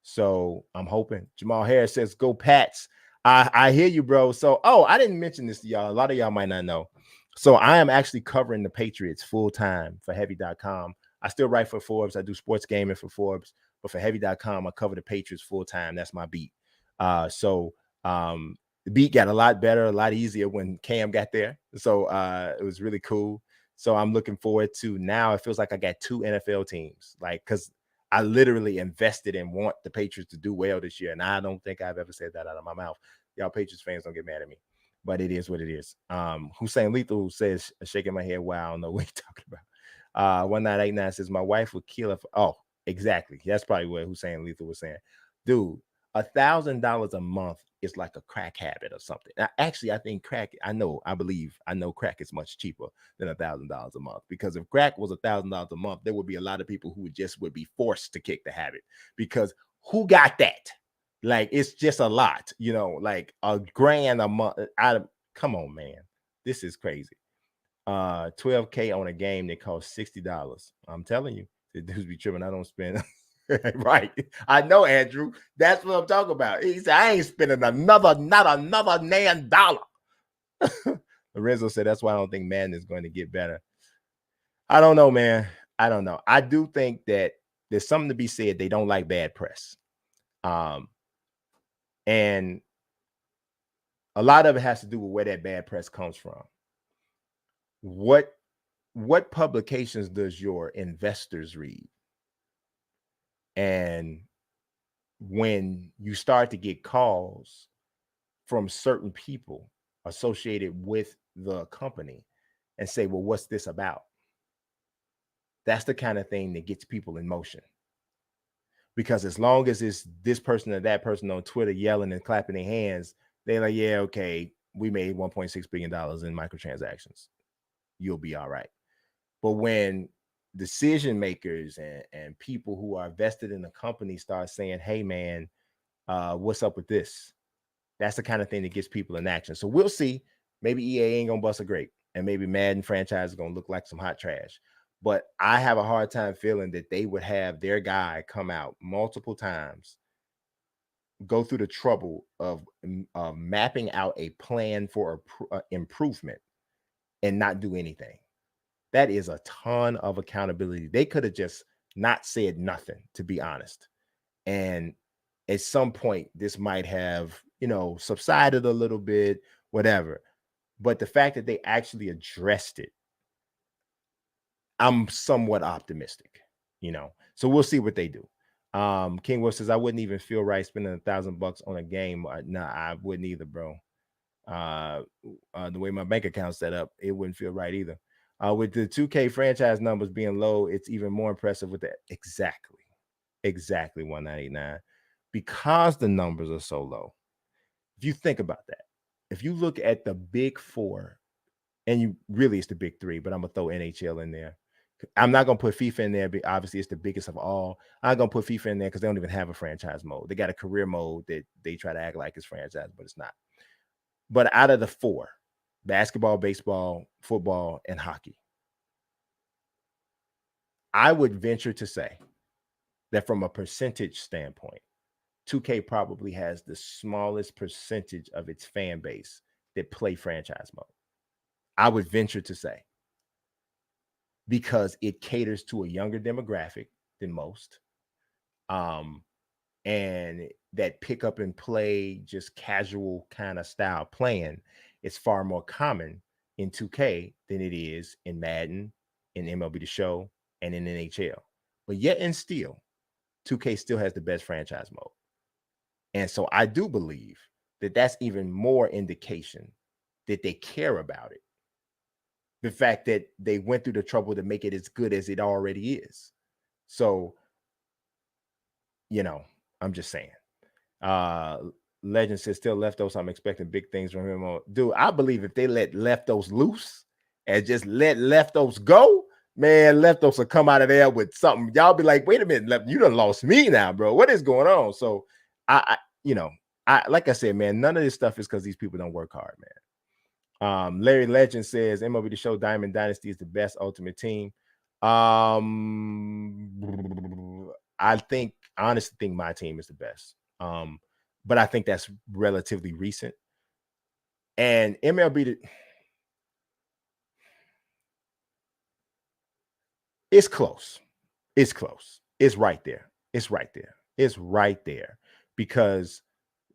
So I'm hoping. Jamal Harris says, go Pats. I hear you, bro. So, I didn't mention this to y'all. A lot of y'all might not know. So I am actually covering the Patriots full time for heavy.com. I still write for Forbes. I do sports gaming for Forbes, but for heavy.com, I cover the Patriots full time. That's my beat. So the beat got a lot better, a lot easier when Cam got there. So it was really cool. So I'm looking forward to now. It feels like I got two NFL teams, like, because I literally invested and want the Patriots to do well this year. And I don't think I've ever said that out of my mouth. Y'all Patriots fans don't get mad at me, but it is what it is. Hussein Lethal says, shaking my head, wow, I don't know what you're talking about. 1989 says, my wife would kill if, exactly. That's probably what Hussein Lethal was saying. Dude, $1,000 a month is like a crack habit or something. Now, actually, I think crack, I know crack is much cheaper than $1,000 a month, because if crack was $1,000 a month, there would be a lot of people who would be forced to kick the habit, because who got that? Like, it's just a lot, like $1,000 a month. Come on, man. This is crazy. 12K on a game that costs $60. I'm telling you, the dudes be tripping. I don't spend. Right. I know, Andrew. That's what I'm talking about. He said, I ain't spending not another nan dollar. Lorenzo said, that's why I don't think Madden is going to get better. I don't know, man. I don't know. I do think that there's something to be said. They don't like bad press. And a lot of it has to do with where that bad press comes from. What publications does your investors read? And when you start to get calls from certain people associated with the company and say, well, what's this about? That's the kind of thing that gets people in motion. Because as long as it's this person or that person on Twitter yelling and clapping their hands, They're like, yeah, okay, we made $1.6 billion in microtransactions. You'll be all right. But when decision makers and people who are vested in the company start saying, hey, man, what's up with this? That's the kind of thing that gets people in action. So we'll see. Maybe EA ain't going to bust a grape, and maybe Madden franchise is going to look like some hot trash. But I have a hard time feeling that they would have their guy come out multiple times, go through the trouble of mapping out a plan for improvement and not do anything. That is a ton of accountability. They could have just not said nothing, to be honest. And at some point, this might have, subsided a little bit, whatever. But the fact that they actually addressed it, I'm somewhat optimistic. So we'll see what they do. King Will says, I wouldn't even feel right spending $1,000 on a game. Nah, I wouldn't either, bro. The way my bank account's set up, it wouldn't feel right either. With the 2K franchise numbers being low, it's even more impressive with that. Exactly 199. Because the numbers are so low. If you think about that, if you look at the big four, and you really it's the big three, but I'm gonna throw NHL in there. I'm not gonna put FIFA in there, but obviously it's the biggest of all. I'm gonna put FIFA in there because they don't even have a franchise mode. They got a career mode that they try to act like it's franchise, but it's not. But out of the four, basketball, baseball, football, and hockey, I would venture to say that from a percentage standpoint, 2K probably has the smallest percentage of its fan base that play franchise mode. I would venture to say, because it caters to a younger demographic than most. And that pick up and play, just casual kind of style playing, is far more common in 2K than it is in Madden, in MLB The Show, and in NHL. But yet and still, 2K still has the best franchise mode. And so I do believe that that's even more indication that they care about it. The fact that they went through the trouble to make it as good as it already is. So, I'm just saying. Legend says still Leftos. I'm expecting big things from him. Dude, I believe if they let Leftos loose and just let Leftos go, man, Leftos will come out of there with something. Y'all be like, wait a minute, you done lost me now, bro. What is going on? So I like I said, man, none of this stuff is because these people don't work hard, man. Larry Legend says MLB The Show Diamond Dynasty is the best ultimate team. I honestly think my team is the best. But I think that's relatively recent. And MLB, it's close. It's close. It's right there. It's right there. It's right there. Because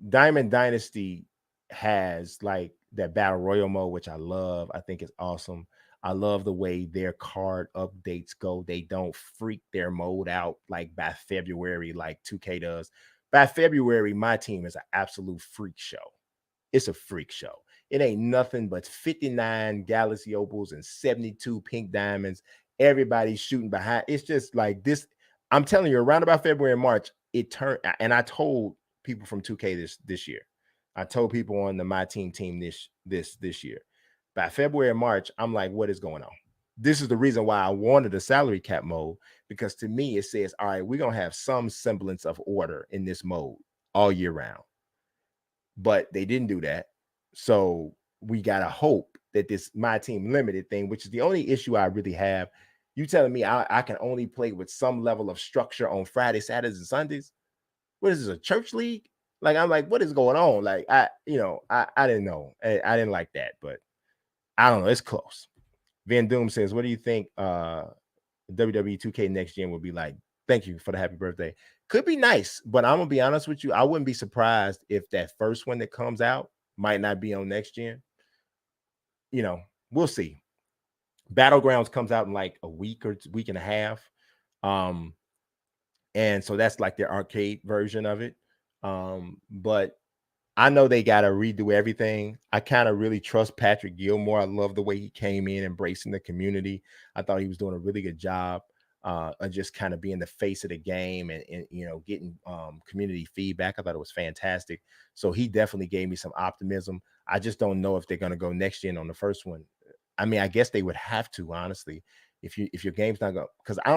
Diamond Dynasty has like that battle royal mode, which I love. I think it's awesome. I love the way their card updates go. They don't freak their mode out like by February, like 2K does. By February, my team is an absolute freak show. It's a freak show. It ain't nothing but 59 Galaxy Opals and 72 Pink Diamonds. Everybody's shooting behind. It's just like this. I'm telling you, around about February and March, it turned. And I told people from 2K this year. I told people on the my team this year. By February and March, I'm like, what is going on? This is the reason why I wanted a salary cap mode, because to me it says, all right, we're gonna have some semblance of order in this mode all year round. But they didn't do that. So we gotta hope that this my team limited thing, which is the only issue I really have. You telling me I can only play with some level of structure on Friday, Saturdays, and Sundays? What is this, a church league? Like, I'm like, what is going on? Like, I didn't know. I didn't like that, but I don't know. It's close. Van Doom says, what do you think WWE 2K next gen will be like? Thank you for the happy birthday. Could be nice, but I'm gonna be honest with you. I wouldn't be surprised if that first one that comes out might not be on next gen. We'll see. Battlegrounds comes out in like a week or week and a half. And so that's like their arcade version of it. But I know they got to redo everything. I kind of really trust Patrick Gilmore. I love the way he came in, embracing the community. I thought he was doing a really good job. and just kind of being the face of the game and getting community feedback. I thought it was fantastic. So he definitely gave me some optimism. I just don't know if they're going to go next gen on the first one. I mean, I guess they would have to, honestly, if your game's not going, because I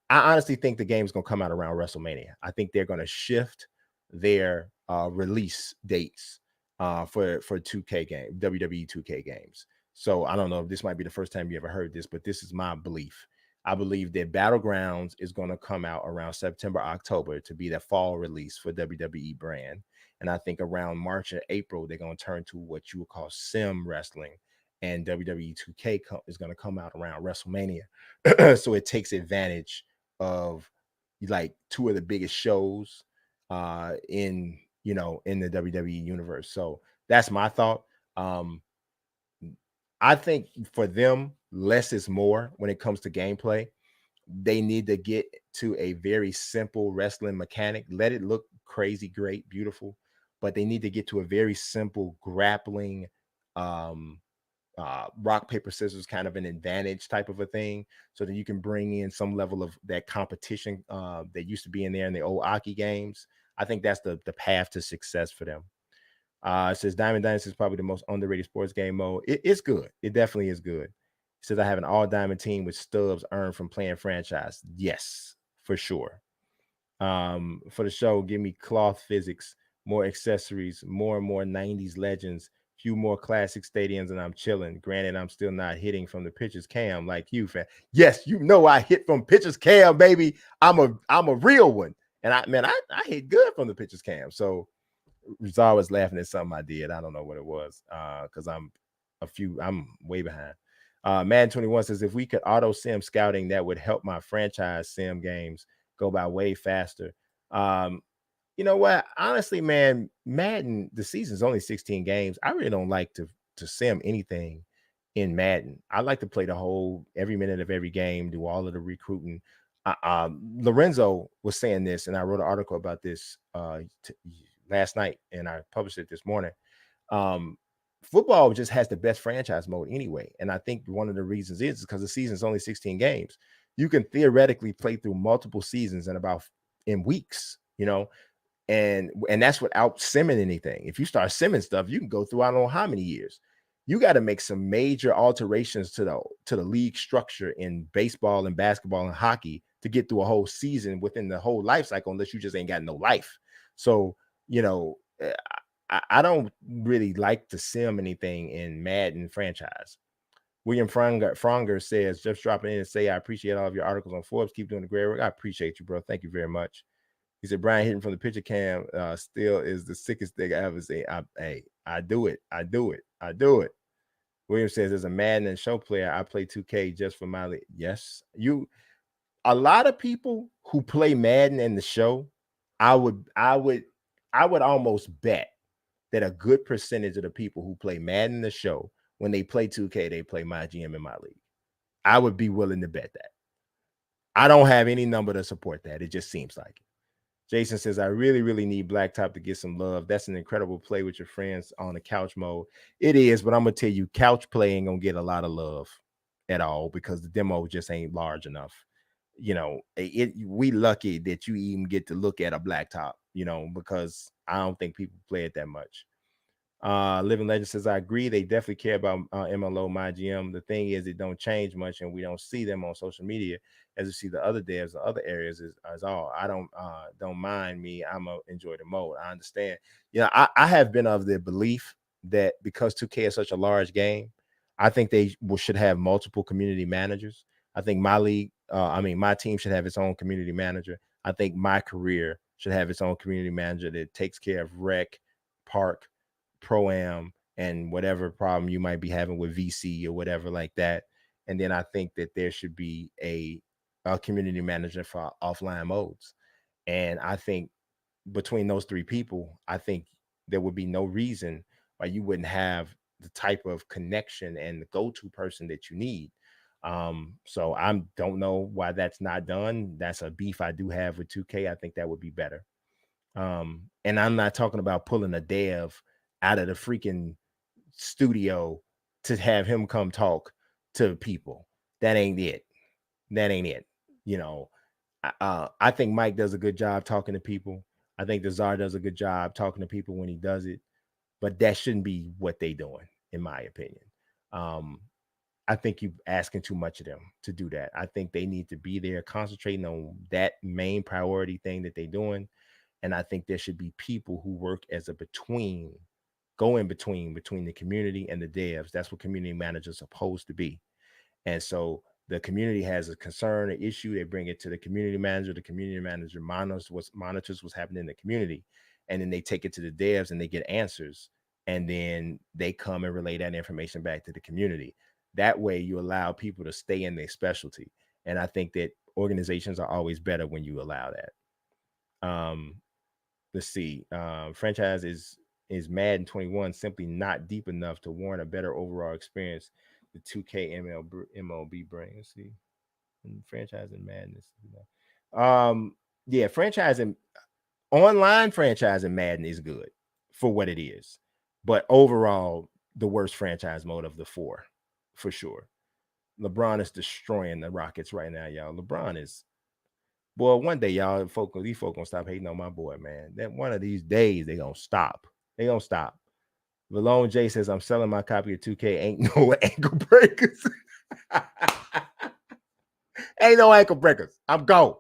honestly think the game's going to come out around WrestleMania. I think they're going to shift their release dates for 2K game WWE 2K games. So I don't know if this might be the first time you ever heard this, but this is my belief. I believe that Battlegrounds is going to come out around September, October to be the fall release for WWE brand. And I think around March and April, they're going to turn to what you would call sim wrestling. And WWE 2K is going to come out around WrestleMania. So it takes advantage of like two of the biggest shows in the WWE universe. So that's my thought. I think for them, less is more when it comes to gameplay. They need to get to a very simple wrestling mechanic. Let it look crazy, great, beautiful, but they need to get to a very simple grappling, um, rock paper scissors kind of an advantage type of a thing, so that you can bring in some level of that competition that used to be in there in the old Aki games. I think that's the path to success for them. It says Diamond Dynasty is probably the most underrated sports game mode. It's good. It definitely is good. It says I have an all diamond team with stubs earned from playing franchise. Yes, for sure. For the show, give me cloth physics, more accessories, more and more 90s legends, few more classic stadiums, and I'm chilling. Granted, I'm still not hitting from the pitcher's cam like you, fan. Yes, I hit from pitcher's cam, baby. I'm a real one. And I hit good from the pitcher's cam. So Rizal was laughing at something I did. I don't know what it was. Because I'm way behind. Madden 21 says if we could auto sim scouting, that would help my franchise sim games go by way faster. Um, you know what? Honestly, man, Madden, the season's only 16 games. I really don't like to sim anything in Madden. I like to play the whole every minute of every game, do all of the recruiting. Lorenzo was saying this, and I wrote an article about this last night, and I published it this morning. Um, Football just has the best franchise mode anyway, and I think one of the reasons is because the season's only 16 games. You can theoretically play through multiple seasons in weeks, and that's without simming anything. If you start simming stuff, you can go through I don't know how many years. You got to make some major alterations to the league structure in baseball and basketball and hockey to get through a whole season within the whole life cycle, unless you just ain't got no life. So, you know, I don't really like to sim anything in Madden franchise. William Fronger says, just dropping in and say, I appreciate all of your articles on Forbes. Keep doing the great work. I appreciate you, bro. Thank you very much. He said, Brian hitting from the picture cam still is the sickest thing I ever seen. I do it. I do it. I do it. William says, as a Madden and show player, I play 2K just for my league. Yes. A lot of people who play Madden in the show, I would almost bet that a good percentage of the people who play Madden in the show, when they play 2K, they play my GM in my league. I would be willing to bet that. I don't have any number to support that. It just seems like it. Jason says, I really, really need Blacktop to get some love. That's an incredible play with your friends on the couch mode. It is, but I'm going to tell you, couch play ain't going to get a lot of love at all because the demo just ain't large enough. We lucky that you even get to look at a Blacktop, because I don't think people play it that much. Living Legend says, I agree. They definitely care about MLO, my GM. The thing is, it don't change much, and we don't see them on social media as we see the other devs in other areas as all. I don't mind me. I'm gonna enjoy the mode. I understand. I have been of the belief that because 2K is such a large game, I think they should have multiple community managers. I think my team should have its own community manager. I think my career should have its own community manager that takes care of rec, park, pro-am, and whatever problem you might be having with VC or whatever like that. And then I think that there should be a community manager for offline modes. And I think between those three people, I think there would be no reason why you wouldn't have the type of connection and the go-to person that you need. So I don't know why that's not done. That's a beef I do have with 2K. I think that would be better. And I'm not talking about pulling a dev out of the freaking studio to have him come talk to people. That ain't it. That ain't it. You know, I think Mike does a good job talking to people. I think the Czar does a good job talking to people when he does it, but that shouldn't be what they doing, in my opinion. Um, I think you asking too much of them to do that. I think they need to be there concentrating on that main priority thing that they're doing. And I think there should be people who work as a go in between the community and the devs. That's what community managers are supposed to be. And so the community has a concern, an issue, they bring it to the community manager. The community manager monitors what's happening in the community, and then they take it to the devs and they get answers. And then they come and relay that information back to the community. That way you allow people to stay in their specialty. And I think that organizations are always better when you allow that. Let's see. Franchise is Madden 21 simply not deep enough to warrant a better overall experience the 2K MLB brings. Let's see. And franchise and madness. Yeah, online franchise and Madden is good for what it is. But overall, the worst franchise mode of the four, for sure. LeBron is destroying the Rockets right now, y'all. LeBron is, boy, one day, y'all, these folk gonna stop hating on my boy, man. That one of these days they gonna stop. They gonna stop. Valone J says, I'm selling my copy of 2K. Ain't no ankle breakers. Ain't no ankle breakers. I'm gone.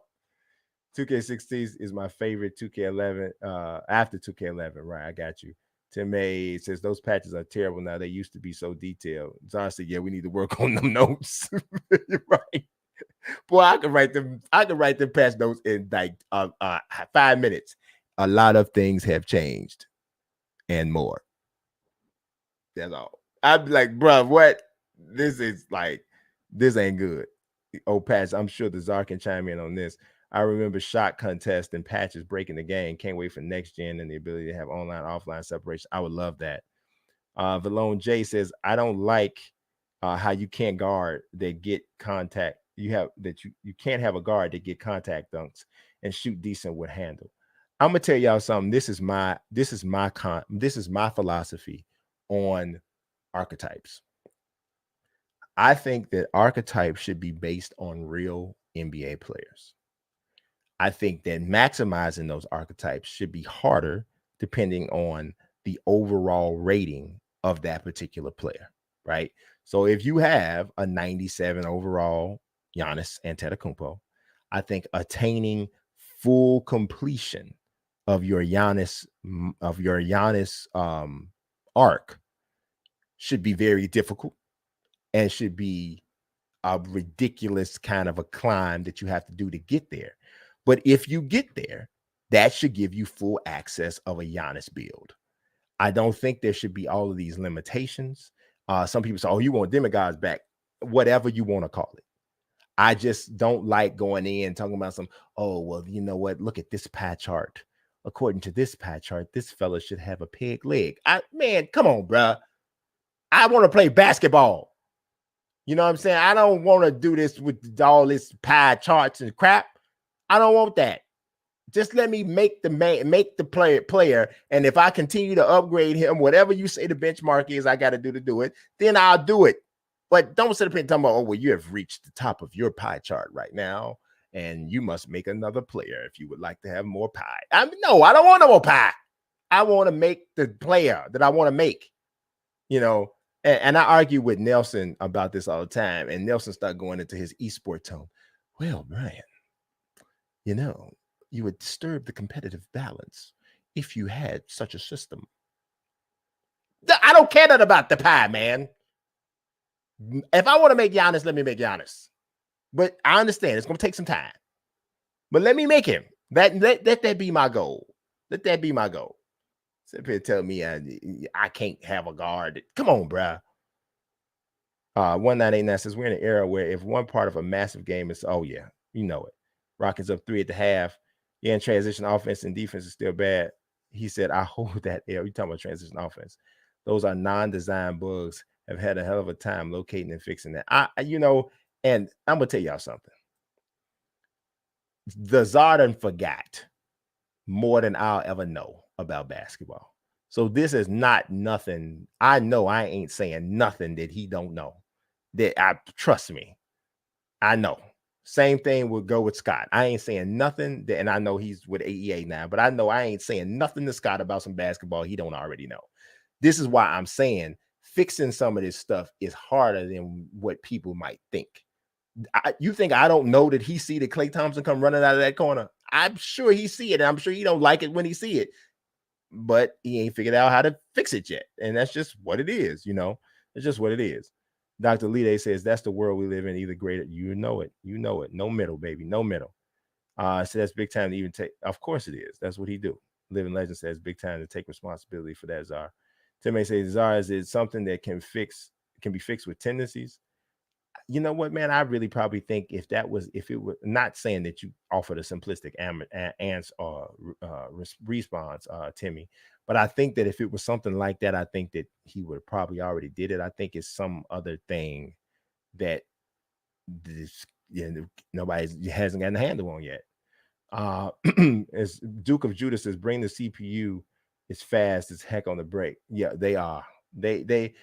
2K16 is my favorite. 2K11 after 2K11, right? I got you. Tim May says those patches are terrible now. They used to be so detailed. Zara said, yeah, we need to work on them notes. Right. Boy, I could write them patch notes in like 5 minutes. A lot of things have changed and more. That's all. I'd be like, bro, what? This ain't good. Oh, Patch, I'm sure the Czar can chime in on this. I remember shot contest and patches breaking the game. Can't wait for next gen and the ability to have online, offline separation. I would love that. Valone J says, I don't like how you can't guard that get contact. You can't have a guard that get contact dunks and shoot decent with handle. I'm gonna tell y'all something. This is my philosophy on archetypes. I think that archetypes should be based on real NBA players. I think that maximizing those archetypes should be harder depending on the overall rating of that particular player, right? So if you have a 97 overall Giannis Antetokounmpo, I think attaining full completion of your Giannis arc should be very difficult and should be a ridiculous kind of a climb that you have to do to get there. But if you get there, that should give you full access of a Giannis build. I don't think there should be all of these limitations. Some people say, oh, you want demigods back, whatever you want to call it. I just don't like going in talking about oh, well, you know what? Look at this pie chart. According to this pie chart, this fella should have a peg leg. Man, come on, bro. I want to play basketball. You know what I'm saying? I don't want to do this with all this pie charts and crap. I don't want that. Just let me make the player. And if I continue to upgrade him, whatever you say the benchmark is, I got to do to do it, then I'll do it. But don't sit up here and talk about, oh, well, you have reached the top of your pie chart right now, and you must make another player if you would like to have more pie. No, I don't want no more pie. I want to make the player that I want to make, you know. And I argue with Nelson about this all the time. And Nelson started going into his esport tone. Well, Brian, you know, you would disturb the competitive balance if you had such a system. I don't care that about the pie, man. If I want to make Giannis, let me make Giannis. But I understand it's going to take some time. But let me make him. Let that be my goal. Let that be my goal. Sit here tell me I can't have a guard. Come on, bro. 1989 says we're in an era where if one part of a massive game is, oh yeah, you know it. Rockets up 3 at the half. Yeah, in transition offense and defense is still bad. He said, I hold that L. You talking about transition offense. Those are non-design bugs. Have had a hell of a time locating and fixing that. And I'm gonna tell y'all something. The Zardan forgot more than I'll ever know about basketball. So this is not nothing. I know I ain't saying nothing that he don't know. Trust me, I know. Same thing would go with Scott. I ain't saying nothing that, and I know he's with AEA now, but I know I ain't saying nothing to Scott about some basketball he don't already know. This is why I'm saying fixing some of this stuff is harder than what people might think. You think I don't know that he see that Klay Thompson come running out of that corner? I'm sure he see it, and I'm sure he don't like it when he see it, but he ain't figured out how to fix it yet, and that's just what it is. It's just what it is. Dr. Lide says that's the world we live in. Either greater, you know it, no middle, baby, no middle. So that's big time to even take. Of course it is. That's what he do. Living Legend says big time to take responsibility for that. Czar Tim says, Czar, is it something that can be fixed with tendencies? You know what, man? I really probably think if it was not saying that you offered a simplistic answer or response, Timmy, but I think that if it was something like that, I think that he would probably already did it. I think it's some other thing that this, nobody hasn't gotten a handle on yet. As Duke of Judah says, bring the CPU is fast as heck on the break. Yeah, they are. They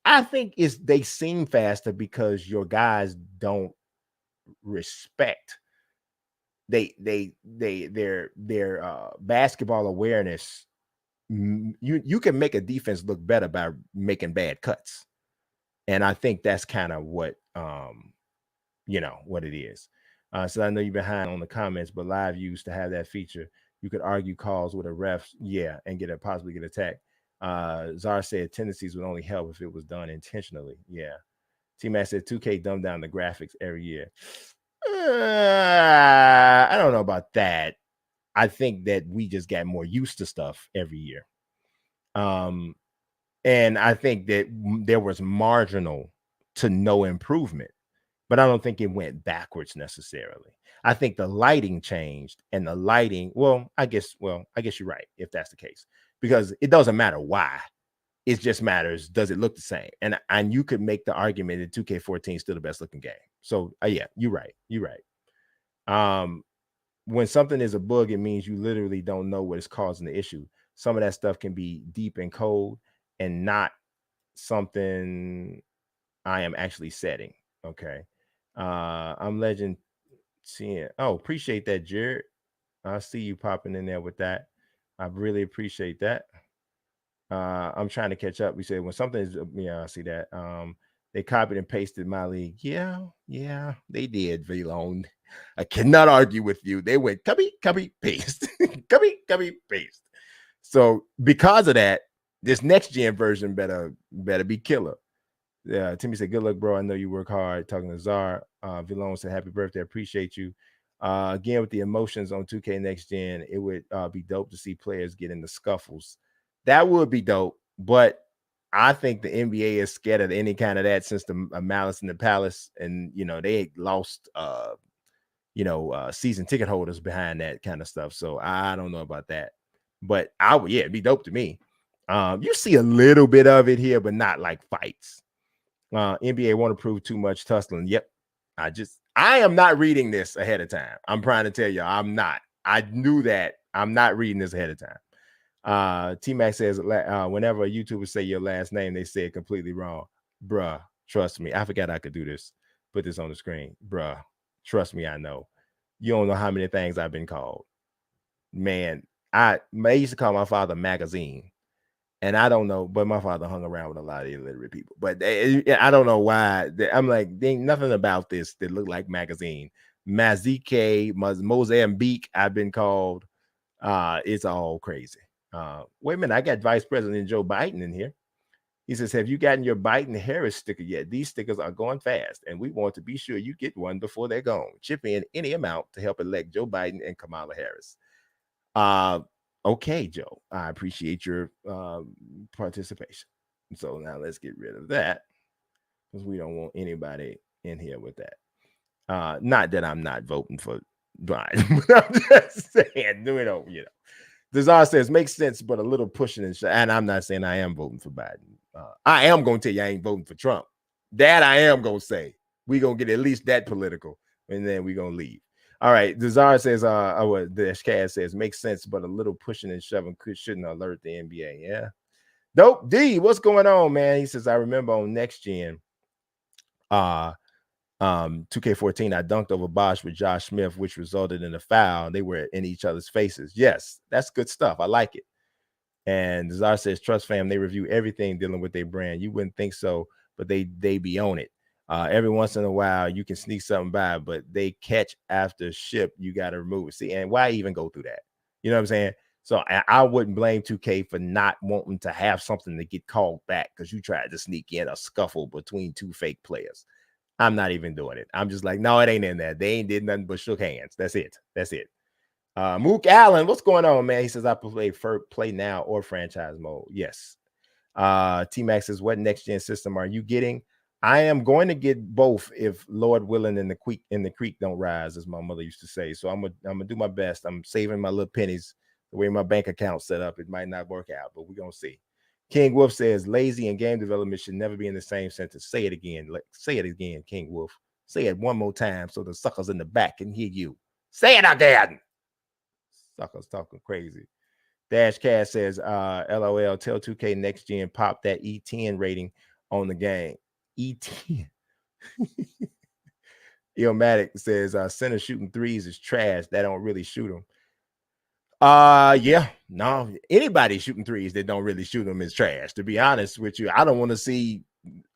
I think they seem faster because your guys don't respect their basketball awareness. You can make a defense look better by making bad cuts, and I think that's kind of what what it is. So I know you're behind on the comments, but live used to have that feature. You could argue calls with a ref, and possibly get attacked. Czar said tendencies would only help if it was done intentionally. Yeah. T-Mac said 2K dumbed down the graphics every year. I don't know about that. I think that we just got more used to stuff every year. And I think that there was marginal to no improvement, but I don't think it went backwards necessarily. I think the lighting changed, and the lighting, I guess you're right if that's the case, because it doesn't matter why. It just matters, does it look the same? And you could make the argument that 2K14 is still the best looking game. So yeah, you're right. When something is a bug, it means you literally don't know what is causing the issue. Some of that stuff can be deep in code and not something I am actually setting. Okay. I'm legend seeing. Oh, appreciate that, Jared. I see you popping in there with that. I really appreciate that. I'm trying to catch up. We said when something is, I see that. They copied and pasted my league. Yeah, they did, Vlone. I cannot argue with you. They went copy, paste, copy, paste. So because of that, this next gen version better be killer. Yeah, Timmy said, good luck, bro. I know you work hard. Talking to Czar. Vlone said, happy birthday. Appreciate you. Again, with the emotions on 2K Next Gen, it would be dope to see players get into scuffles. That would be dope, but I think the NBA is scared of any kind of that since the Malice in the Palace, and they lost season ticket holders behind that kind of stuff. So I don't know about that, but it'd be dope to me. You see a little bit of it here, but not like fights. NBA won't approve too much tussling. Yep. I am not reading this ahead of time. I'm trying to tell you, I'm not. I knew that. I'm not reading this ahead of time. T-Mac says, whenever a YouTuber say your last name, they say it completely wrong. Bruh, trust me. I forgot I could do this. Put this on the screen. Bruh, trust me, I know. You don't know how many things I've been called. Man, I used to call my father Magazine. And I don't know, but my father hung around with a lot of illiterate people. But I don't know why. I'm like, there ain't nothing about this that looked like Magazine. Mazique, Mozambique, I've been called. It's all crazy. Wait a minute, I got Vice President Joe Biden in here. He says, have you gotten your Biden-Harris sticker yet? These stickers are going fast, and we want to be sure you get one before they're gone. Chip in any amount to help elect Joe Biden and Kamala Harris. Okay, Joe, I appreciate your participation. So now let's get rid of that because we don't want anybody in here with that. Not that I'm not voting for Biden, but I'm just saying, Desire says makes sense, but a little pushing and I'm not saying I am voting for Biden. I am going to tell you I ain't voting for Trump. That I am going to say. We're going to get at least that political, and then we're going to leave. All right, Desire says, the Cad says, makes sense, but a little pushing and shoving shouldn't alert the NBA. Yeah. Dope D, what's going on, man? He says, I remember on Next Gen, 2K14, I dunked over Bosch with Josh Smith, which resulted in a foul. They were in each other's faces. Yes, that's good stuff. I like it. And Zar says, Trust Fam, they review everything dealing with their brand. You wouldn't think so, but they be on it. Every once in a while, you can sneak something by, but they catch after ship. You got to remove it. See, and why even go through that? You know what I'm saying? So I wouldn't blame 2K for not wanting to have something to get called back because you tried to sneak in a scuffle between two fake players. I'm not even doing it. I'm just like, no, it ain't in there. They ain't did nothing but shook hands. That's it. That's it. Mook Allen, what's going on, man? He says I play now or franchise mode. Yes. T Max says, what next gen system are you getting? I am going to get both if Lord willing and the creek don't rise, as my mother used to say. So I'm gonna do my best. I'm saving my little pennies the way my bank account set up. It might not work out, but we're gonna see. King Wolf says lazy and game development should never be in the same sentence. Say it again. Say it again, King Wolf. Say it one more time so the suckers in the back can hear you. Say it again. Suckers talking crazy. Dash Cash says, LOL, tell 2K next gen pop that E10 rating on the game. E10. Illmatic says, center shooting threes is trash. That don't really shoot them. Yeah, no, anybody shooting threes that don't really shoot them is trash. To be honest with you, I don't want to see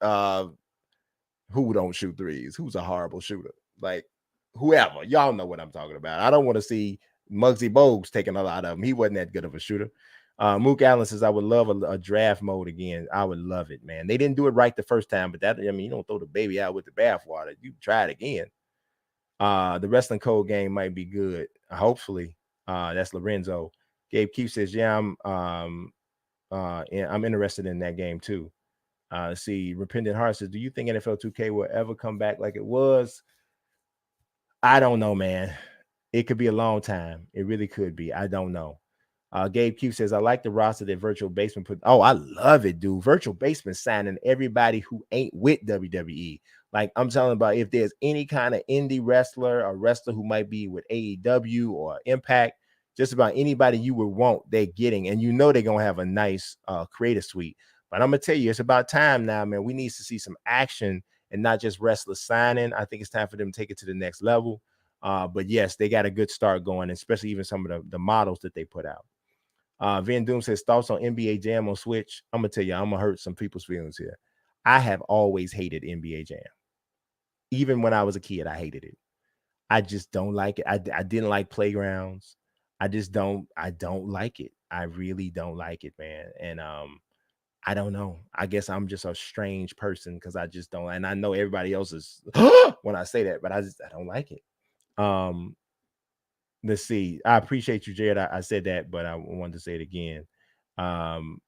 who don't shoot threes. Who's a horrible shooter? Like whoever. Y'all know what I'm talking about. I don't want to see Muggsy Bogues taking a lot of them. He wasn't that good of a shooter. Mook Allen says, I would love a draft mode again. I would love it, man. They didn't do it right the first time, but that, I mean, you don't throw the baby out with the bathwater. You try it again. The wrestling code game might be good. Hopefully. That's Lorenzo. Gabe Keefe says, yeah, I'm interested in that game too. See, Repentant Heart says, do you think NFL 2K will ever come back like it was? I don't know, man. It could be a long time. It really could be. I don't know. Gabe Q says, I like the roster that Virtual Basement put. Oh, I love it, dude. Virtual Basement signing everybody who ain't with WWE. Like I'm telling about, if there's any kind of indie wrestler or wrestler who might be with AEW or Impact, just about anybody you would want, they're getting. And you know they're going to have a nice creative suite. But I'm going to tell you, it's about time now, man. We need to see some action and not just wrestlers signing. I think it's time for them to take it to the next level. But yes, they got a good start going, especially even some of the models that they put out. Van Doom says, thoughts on NBA Jam on Switch. I'm gonna tell you, I'm gonna hurt some people's feelings here. I have always hated NBA Jam. Even when I was a kid, I hated it. I just don't like it. I didn't like Playgrounds. I don't like it. I really don't like it, man. And I don't know. I guess I'm just a strange person because I just don't, and I know everybody else is when I say that, but I don't like it. Let's see. I appreciate you, Jared. I said that, but I wanted to say it again. Jasar,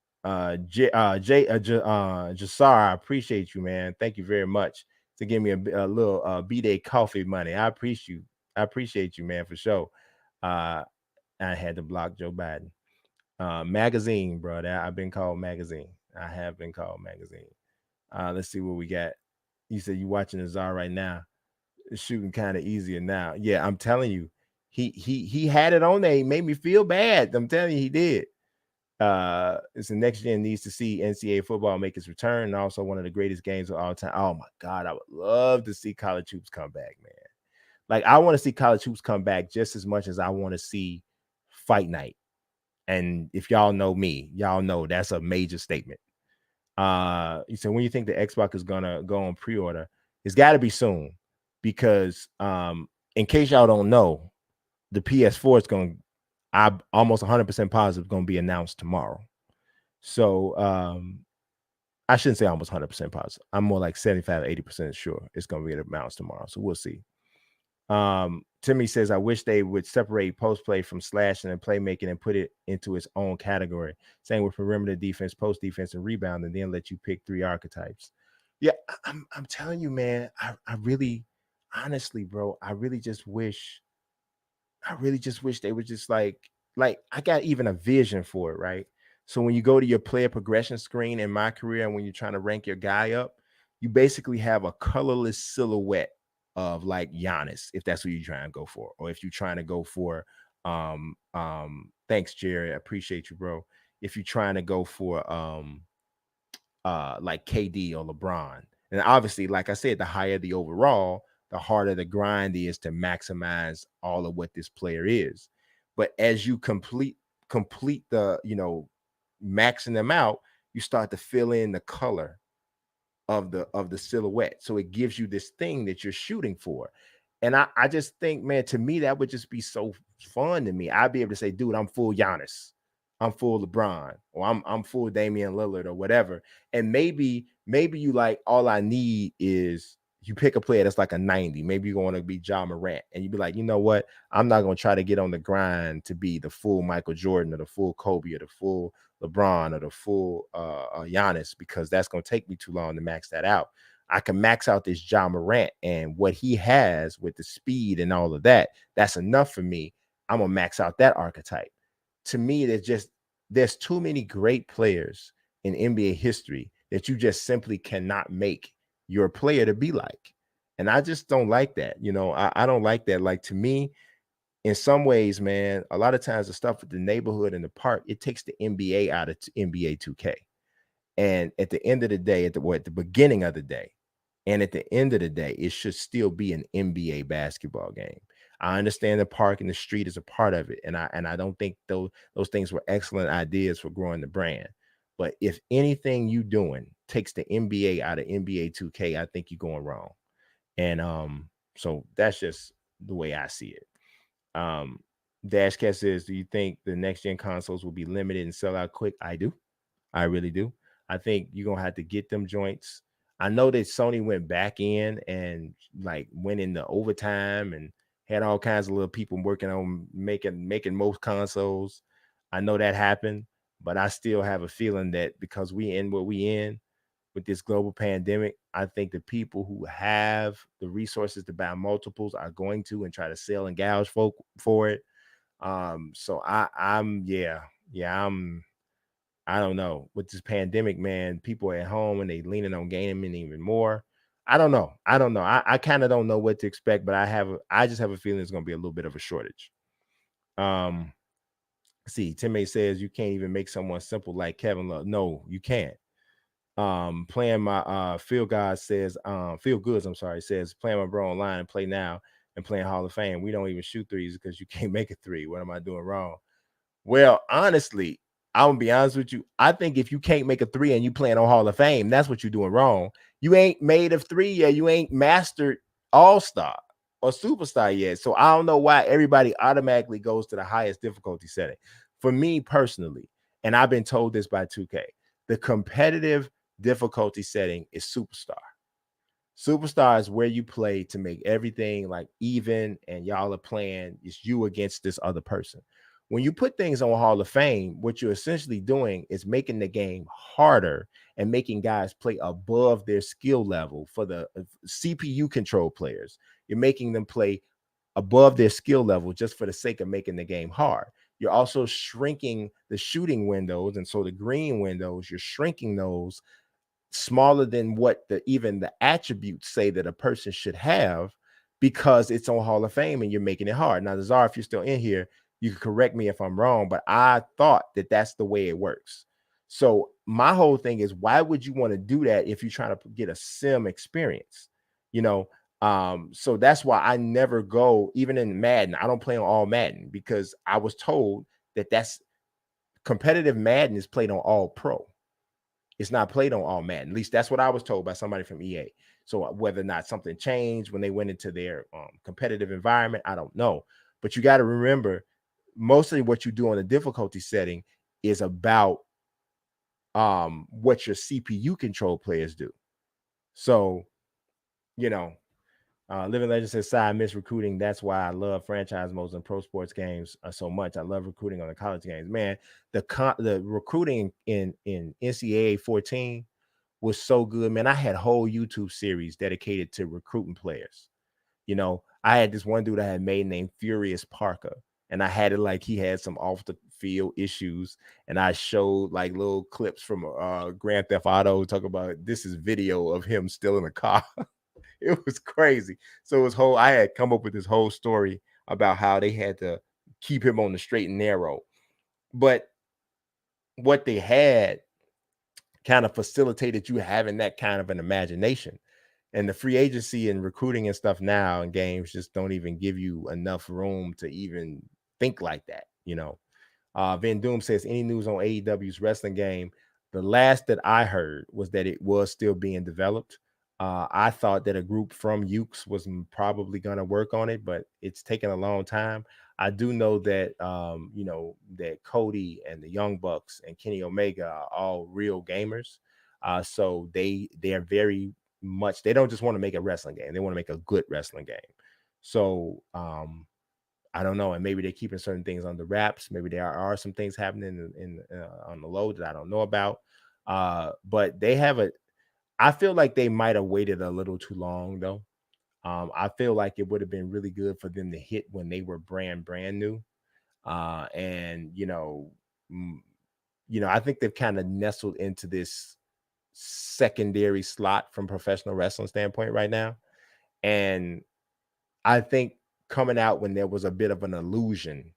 I appreciate you, man. Thank you very much to give me a little B-Day coffee money. I appreciate you, man, for sure. I had to block Joe Biden. Magazine, bro. I've been called magazine. I have been called magazine. Let's see what we got. You said you watching the Czar right now. It's shooting kind of easier now. Yeah, I'm telling you, he had it on there. He made me feel bad. I'm telling you, he did. It's the next gen needs to see NCAA football make its return, and also one of the greatest games of all time. Oh my God, I would love to see college hoops come back, man. Like I want to see college hoops come back just as much as I want to see Fight Night. And if y'all know me, y'all know that's a major statement. So when you think the Xbox is gonna go on pre-order, it's got to be soon, because in case y'all don't know, the PS4 is going. I'm almost 100% positive going to be announced tomorrow. So I shouldn't say almost 100% positive. I'm more like 75, 80% sure it's going to be announced tomorrow. So we'll see. Timmy says, I wish they would separate post play from slashing and playmaking and put it into its own category. Same with perimeter defense, post defense, and rebound, and then let you pick 3 archetypes. Yeah, I'm telling you, man, I really, honestly, bro, I really just wish they would just like I got even a vision for it, right? So when you go to your player progression screen in my career, and when you're trying to rank your guy up, you basically have a colorless silhouette of like Giannis, if that's what you're trying to go for, or if you're trying to go for thanks, Jerry, I appreciate you, bro. If you're trying to go for like KD or LeBron, And obviously, like I said, the higher the overall, the harder the grind is to maximize all of what this player is. But as you complete the, maxing them out, you start to fill in the color of the silhouette. So it gives you this thing that you're shooting for. And I just think, man, to me, that would just be so fun to me. I'd be able to say, dude, I'm full Giannis, I'm full LeBron, or I'm full Damian Lillard or whatever. And maybe you like, all I need is you pick a player that's like a 90. Maybe you're going to be John Morant, and you be like, you know what? I'm not going to try to get on the grind to be the full Michael Jordan or the full Kobe or the full LeBron or the full Giannis, because that's going to take me too long to max that out. I can max out this John Morant and what he has with the speed and all of that. That's enough for me. I'm gonna max out that archetype. To me, there's too many great players in NBA history that you just simply cannot make your player to be like. And I just don't like that. I don't like that. Like, to me, in some ways, man, a lot of times the stuff with the neighborhood and the park, it takes the NBA out of NBA 2K. And at the end of the day, at the beginning of the day, and at the end of the day, it should still be an NBA basketball game. I understand the park and the street is a part of it, and I don't think those things were excellent ideas for growing the brand. But if anything you doing takes the NBA out of NBA 2K, I think you're going wrong. And so that's just the way I see it. Dashcat says, do you think the next gen consoles will be limited and sell out quick? I do. I really do. I think you're gonna have to get them joints. I know that Sony went back in and like went into overtime and had all kinds of little people working on making most consoles. I know that happened, but I still have a feeling that because we in what we in with this global pandemic, I think the people who have the resources to buy multiples are going to and try to sell and gouge folk for it. So I'm yeah, I don't know. With this pandemic, man, people are at home and they leaning on gaming even more. I don't know. I kind of don't know what to expect, but I just have a feeling it's gonna be a little bit of a shortage. Um, see, Timmy says you can't even make someone simple like Kevin Love. No, you can't. Playing my Feel God says, Feel Goods, I'm sorry, says playing my bro online and play now and playing Hall of Fame. We don't even shoot threes because you can't make a three. What am I doing wrong? Well, honestly, I'm gonna be honest with you. I think if you can't make a three and you playing on Hall of Fame, that's what you're doing wrong. You ain't made of three yet. You ain't mastered All-Star or Superstar yet. So I don't know why everybody automatically goes to the highest difficulty setting. For me personally, and I've been told this by 2K, the competitive difficulty setting is Superstar. Superstar is where you play to make everything like even, and y'all are playing, it's you against this other person. When you put things on Hall of Fame, what you're essentially doing is making the game harder and making guys play above their skill level. For the CPU control players, you're making them play above their skill level just for the sake of making the game hard. You're also shrinking the shooting windows, and so the green windows, you're shrinking those smaller than what even the attributes say that a person should have, because it's on Hall of Fame and you're making it hard. Now, Nazar, if you're still in here, you can correct me if I'm wrong, but I thought that that's the way it works. So my whole thing is, why would you want to do that if you're trying to get a sim experience? You know, so that's why I never go, even in Madden, I don't play on all Madden, because I was told that that's competitive Madden is played on all pro. It's not played on all Madden. At least that's what I was told by somebody from EA. So whether or not something changed when they went into their competitive environment, I don't know. But you got to remember, mostly what you do on the difficulty setting is about what your CPU control players do. So, you know, Living Legend says, I miss recruiting. That's why I love franchise modes and pro sports games so much. I love recruiting on the college games. Man, the recruiting in NCAA 14 was so good, man. I had whole YouTube series dedicated to recruiting players. You know, I had this one dude I had made named Furious Parker, and I had it like he had some off the field issues, and I showed like little clips from Grand Theft Auto, talk about this is video of him still in the car. It was crazy. So I had come up with this whole story about how they had to keep him on the straight and narrow. But what they had kind of facilitated you having that kind of an imagination. And the free agency and recruiting and stuff now in games just don't even give you enough room to even think like that, you know. Van Doom says, any news on AEW's wrestling game? The last that I heard was that it was still being developed. I thought that a group from Ukes was probably going to work on it, but it's taken a long time. I do know that you know, that Cody and the Young Bucks and Kenny Omega are all real gamers. So they are very much, they don't just want to make a wrestling game; they want to make a good wrestling game. So I don't know, and maybe they're keeping certain things on the wraps. Maybe there are some things happening in on the low that I don't know about. But they have a. I feel like they might have waited a little too long, though. I feel like it would have been really good for them to hit when they were brand new. And mm, I think they've kind of nestled into this secondary slot from professional wrestling standpoint right now, and I think coming out when there was a bit of an illusion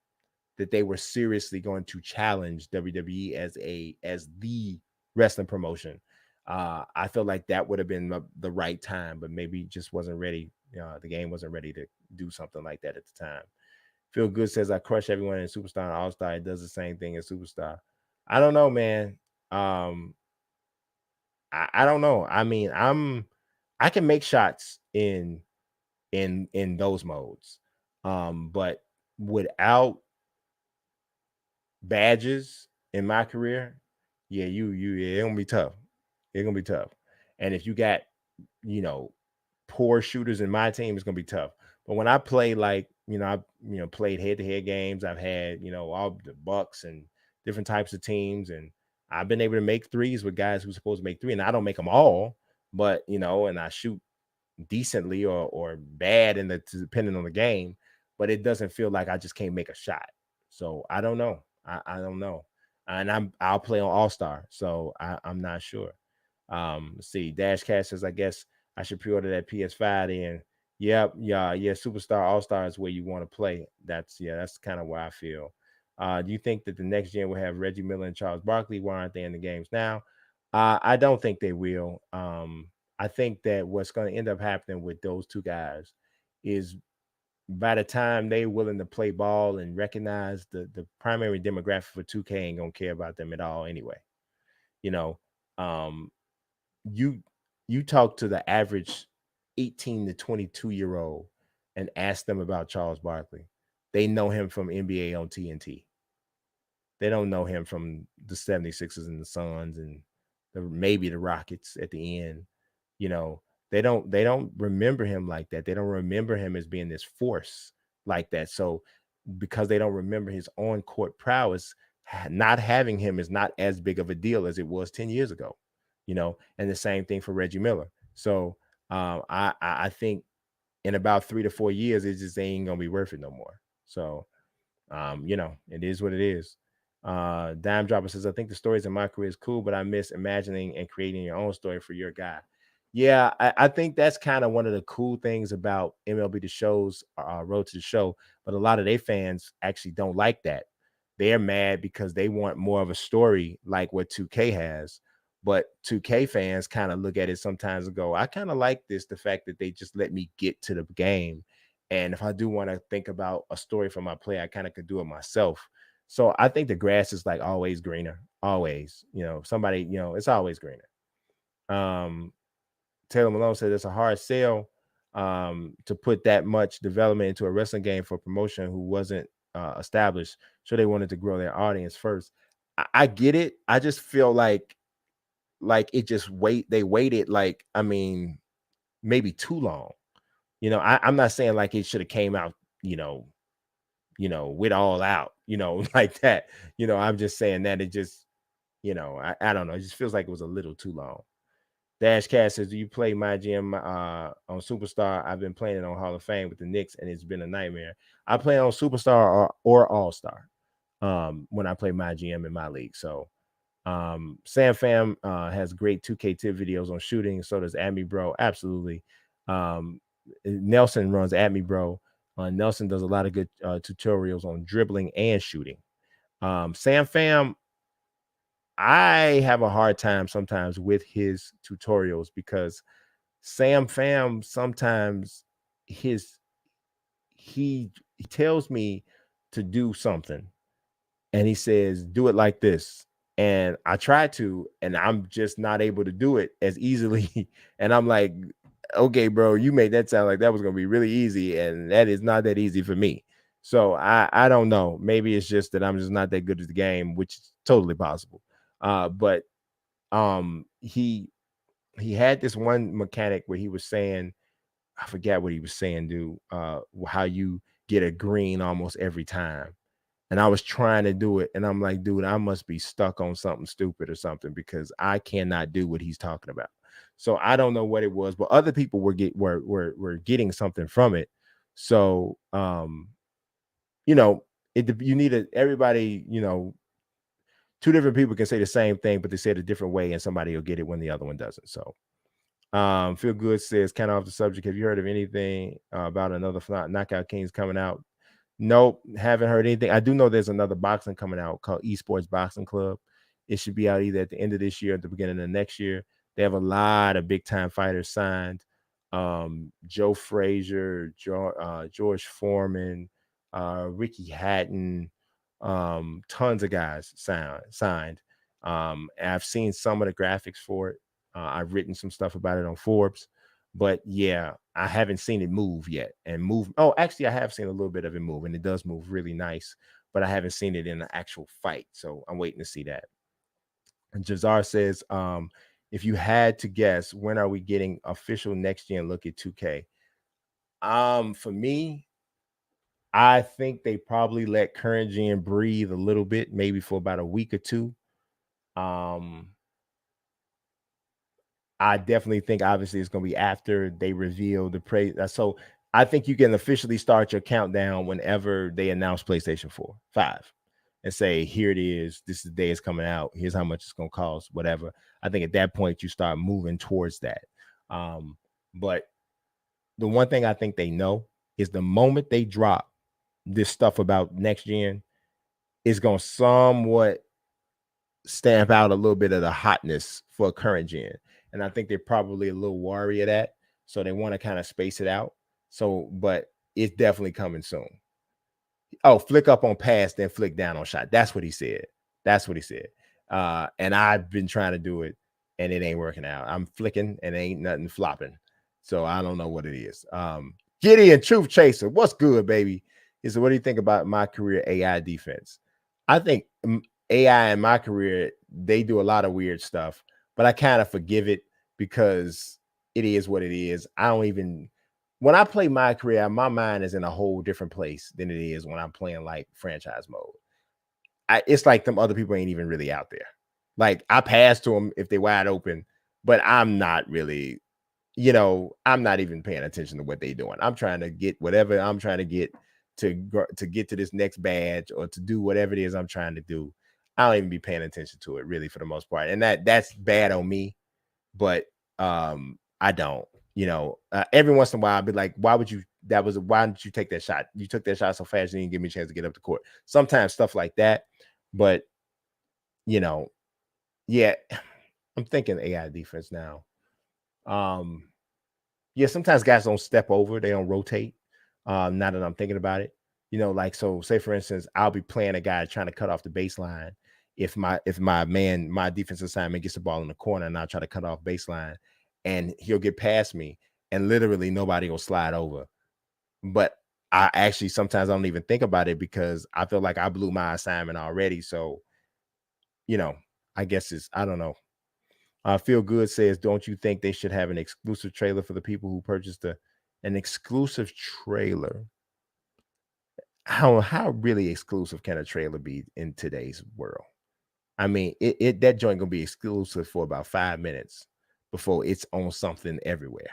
that they were seriously going to challenge WWE as the wrestling promotion. I feel like that would have been the right time, but maybe just wasn't ready. The game wasn't ready to do something like that at the time. Feel Good says, I crush everyone in Superstar and All Star. It does the same thing as Superstar. I don't know, man. I don't know. I mean, I can make shots in those modes. But without badges in my career, yeah, yeah, it's gonna be tough. It's gonna be tough. And if you got, you know, poor shooters in my team, it's gonna be tough. But when I play, like, I played head-to-head games, I've had, all the Bucks and different types of teams, and I've been able to make threes with guys who's supposed to make three, and I don't make them all, but and I shoot decently or bad in the depending on the game, but it doesn't feel like I just can't make a shot. So I don't know. I don't know. And I'll play on All Star, so I'm not sure. Let's see. Dash Cash says, I guess I should pre-order that PS5 then. Yep, yeah. Superstar All Star is where you want to play. That's kind of where I feel. Do you think that the next gen will have Reggie Miller and Charles Barkley? Why aren't they in the games now? I don't think they will. I think that what's going to end up happening with those two guys is by the time they're willing to play ball and recognize the primary demographic for 2K ain't gonna care about them at all anyway. You know, um, you you talk to the average 18 to 22-year-old and ask them about Charles Barkley. They know him from NBA on TNT. They don't know him from the 76ers and the Suns and maybe the Rockets at the end. You know, they don't remember him like that. They don't remember him as being this force like that. So because they don't remember his on-court prowess, not having him is not as big of a deal as it was 10 years ago. And the same thing for Reggie Miller. So I think in about 3 to 4 years, it just ain't gonna be worth it no more. So it is what it is. Dime Dropper says, I think the stories in my career is cool, but I miss imagining and creating your own story for your guy. Yeah, I think that's kind of one of the cool things about MLB The Show's Road to the Show, but a lot of their fans actually don't like that. They're mad because they want more of a story like what 2K has. But 2K fans kind of look at it sometimes and go, I kind of like this, the fact that they just let me get to the game. And if I do want to think about a story for my play, I kind of could do it myself. So I think the grass is like always greener, always. Somebody, it's always greener. Taylor Malone said it's a hard sell to put that much development into a wrestling game for promotion who wasn't established. So they wanted to grow their audience first. I get it. I just feel like it just they waited, like, I mean, maybe too long. I'm not saying like it should have came out, with all out, like that. I'm just saying that it just, I don't know. It just feels like it was a little too long. Dash Cat says, do you play my GM on Superstar? I've been playing it on Hall of Fame with the Knicks, and it's been a nightmare. I play on Superstar or All Star when I play my GM in my league. So Sam Fam has great 2K tip videos on shooting. So does Admi Bro. Absolutely. Nelson runs Admi Bro. Nelson does a lot of good tutorials on dribbling and shooting. Sam Fam, I have a hard time sometimes with his tutorials because Sam Fam sometimes his he tells me to do something and he says, "Do it like this." And I try to, and I'm just not able to do it as easily. And I'm like, okay, bro, you made that sound like that was gonna be really easy, and that is not that easy for me. So I don't know. Maybe it's just that I'm just not that good at the game, which is totally possible. But he had this one mechanic where he was saying, I forget what he was saying, dude. How you get a green almost every time. And I was trying to do it, and I'm like, dude, I must be stuck on something stupid or something because I cannot do what he's talking about. So I don't know what it was, but other people were getting something from it. So you know, you need everybody, two different people can say the same thing, but they say it a different way, and somebody will get it when the other one doesn't. So Feel Good says, kind of off the subject. Have you heard of anything about another Knockout Kings coming out? Nope, haven't heard anything. I do know there's another boxing coming out called Esports Boxing Club. It should be out either at the end of this year or at the beginning of next year. They have a lot of big time fighters signed. Joe Frazier, George Foreman, Ricky Hatton, tons of guys signed. And I've seen some of the graphics for it. I've written some stuff about it on Forbes, but yeah, I haven't seen it move yet. And move. Oh, actually, I have seen a little bit of it move, and it does move really nice. But I haven't seen it in an actual fight, so I'm waiting to see that. And Jazar says, if you had to guess, when are we getting official next gen look at 2K? For me, I think they probably let current gen breathe a little bit, maybe for about a week or two. Um, I definitely think obviously it's going to be after they reveal the praise. So I think you can officially start your countdown whenever they announce PlayStation 4, 5, and say, here it is. This is the day it's coming out. Here's how much it's going to cost, whatever. I think at that point you start moving towards that. But the one thing I think they know is the moment they drop this stuff about next gen, is going to somewhat stamp out a little bit of the hotness for current gen. And I think they're probably a little wary of that. So they want to kind of space it out. So, but it's definitely coming soon. Oh, flick up on pass, then flick down on shot. That's what he said. That's what he said. And I've been trying to do it and it ain't working out. I'm flicking and ain't nothing flopping. So I don't know what it is. Gideon Truth Chaser, what's good, baby? He said, what do you think about my career AI defense? I think AI in my career, they do a lot of weird stuff, but I kind of forgive it because it is what it is. I don't even when I play my career, my mind is in a whole different place than it is when I'm playing like franchise mode. It's like them other people ain't even really out there. Like I pass to them if they wide open, but I'm not really, I'm not even paying attention to what they're doing. I'm trying to get whatever I'm trying to get to get to this next badge or to do whatever it is I'm trying to do. I don't even be paying attention to it really for the most part, and that's bad on me. But I don't. Every once in a while, I'll be like, why didn't you take that shot? You took that shot so fast, you didn't give me a chance to get up the court. Sometimes stuff like that. But, you know, yeah, I'm thinking AI defense now. Um, yeah, sometimes guys don't step over, they don't rotate. Now that I'm thinking about it, like so. Say for instance, I'll be playing a guy trying to cut off the baseline. My defensive assignment gets the ball in the corner, and I'll try to cut off baseline, and he'll get past me, and literally nobody will slide over. But I actually sometimes I don't even think about it because I feel like I blew my assignment already. So, I guess I don't know. Feel Good says, don't you think they should have an exclusive trailer for the people who purchased an exclusive trailer? How really exclusive can a trailer be in today's world? I mean, that joint gonna be exclusive for about 5 minutes before it's on something everywhere.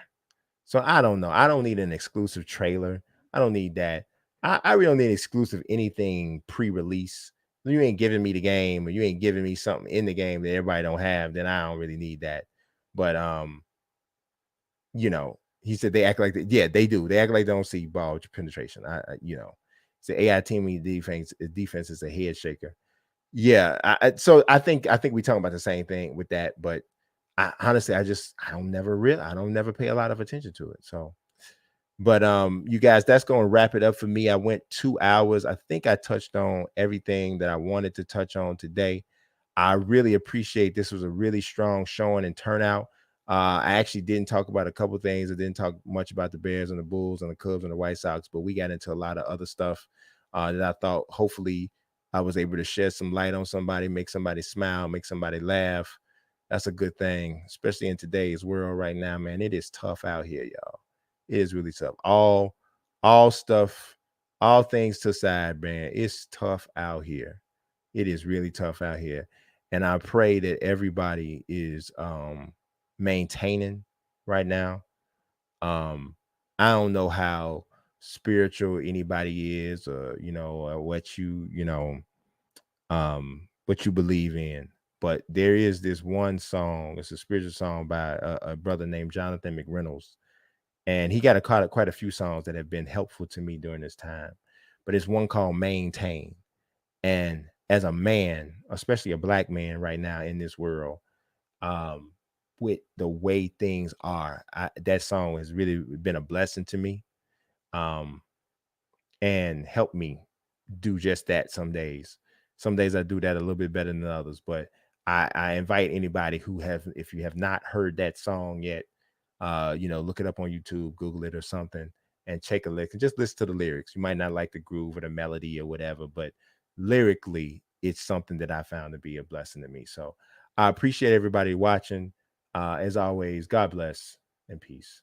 So I don't know. I don't need an exclusive trailer. I don't need that. I really don't need exclusive anything pre-release. You ain't giving me the game, or you ain't giving me something in the game that everybody don't have, then I don't really need that. But he said they act like yeah, they do. They act like they don't see ball penetration. It's the AI teaming defense is a head shaker. Yeah, so I think we talking about the same thing with that, but I honestly, I don't never pay a lot of attention to it. So, but you guys, that's going to wrap it up for me. I went 2 hours. I think I touched on everything that I wanted to touch on today. I really appreciate, this was a really strong showing and turnout. I actually didn't talk about a couple things. I didn't talk much about the Bears and the Bulls and the Cubs and the White Sox, but we got into a lot of other stuff that I thought hopefully I was able to shed some light on somebody, make somebody smile, make somebody laugh. That's a good thing, especially in today's world right now, man. It is tough out here, y'all. It is really tough. All stuff, all things to side, man. It's tough out here. It is really tough out here. And I pray that everybody is maintaining right now. Um, I don't know how spiritual anybody is, or what what you believe in, but there is this one song. It's a spiritual song by a brother named Jonathan McReynolds, and he got quite a few songs that have been helpful to me during this time. But it's one called Maintain. And as a man, especially a black man right now in this world, um, with the way things are, that song has really been a blessing to me, um, and helped me do just that some days. Some days I do that a little bit better than others, but I invite anybody who have, if you have not heard that song yet, look it up on YouTube, Google it or something, and take a look and just listen to the lyrics. You might not like the groove or the melody or whatever, but lyrically, it's something that I found to be a blessing to me. So I appreciate everybody watching. As always, God bless and peace.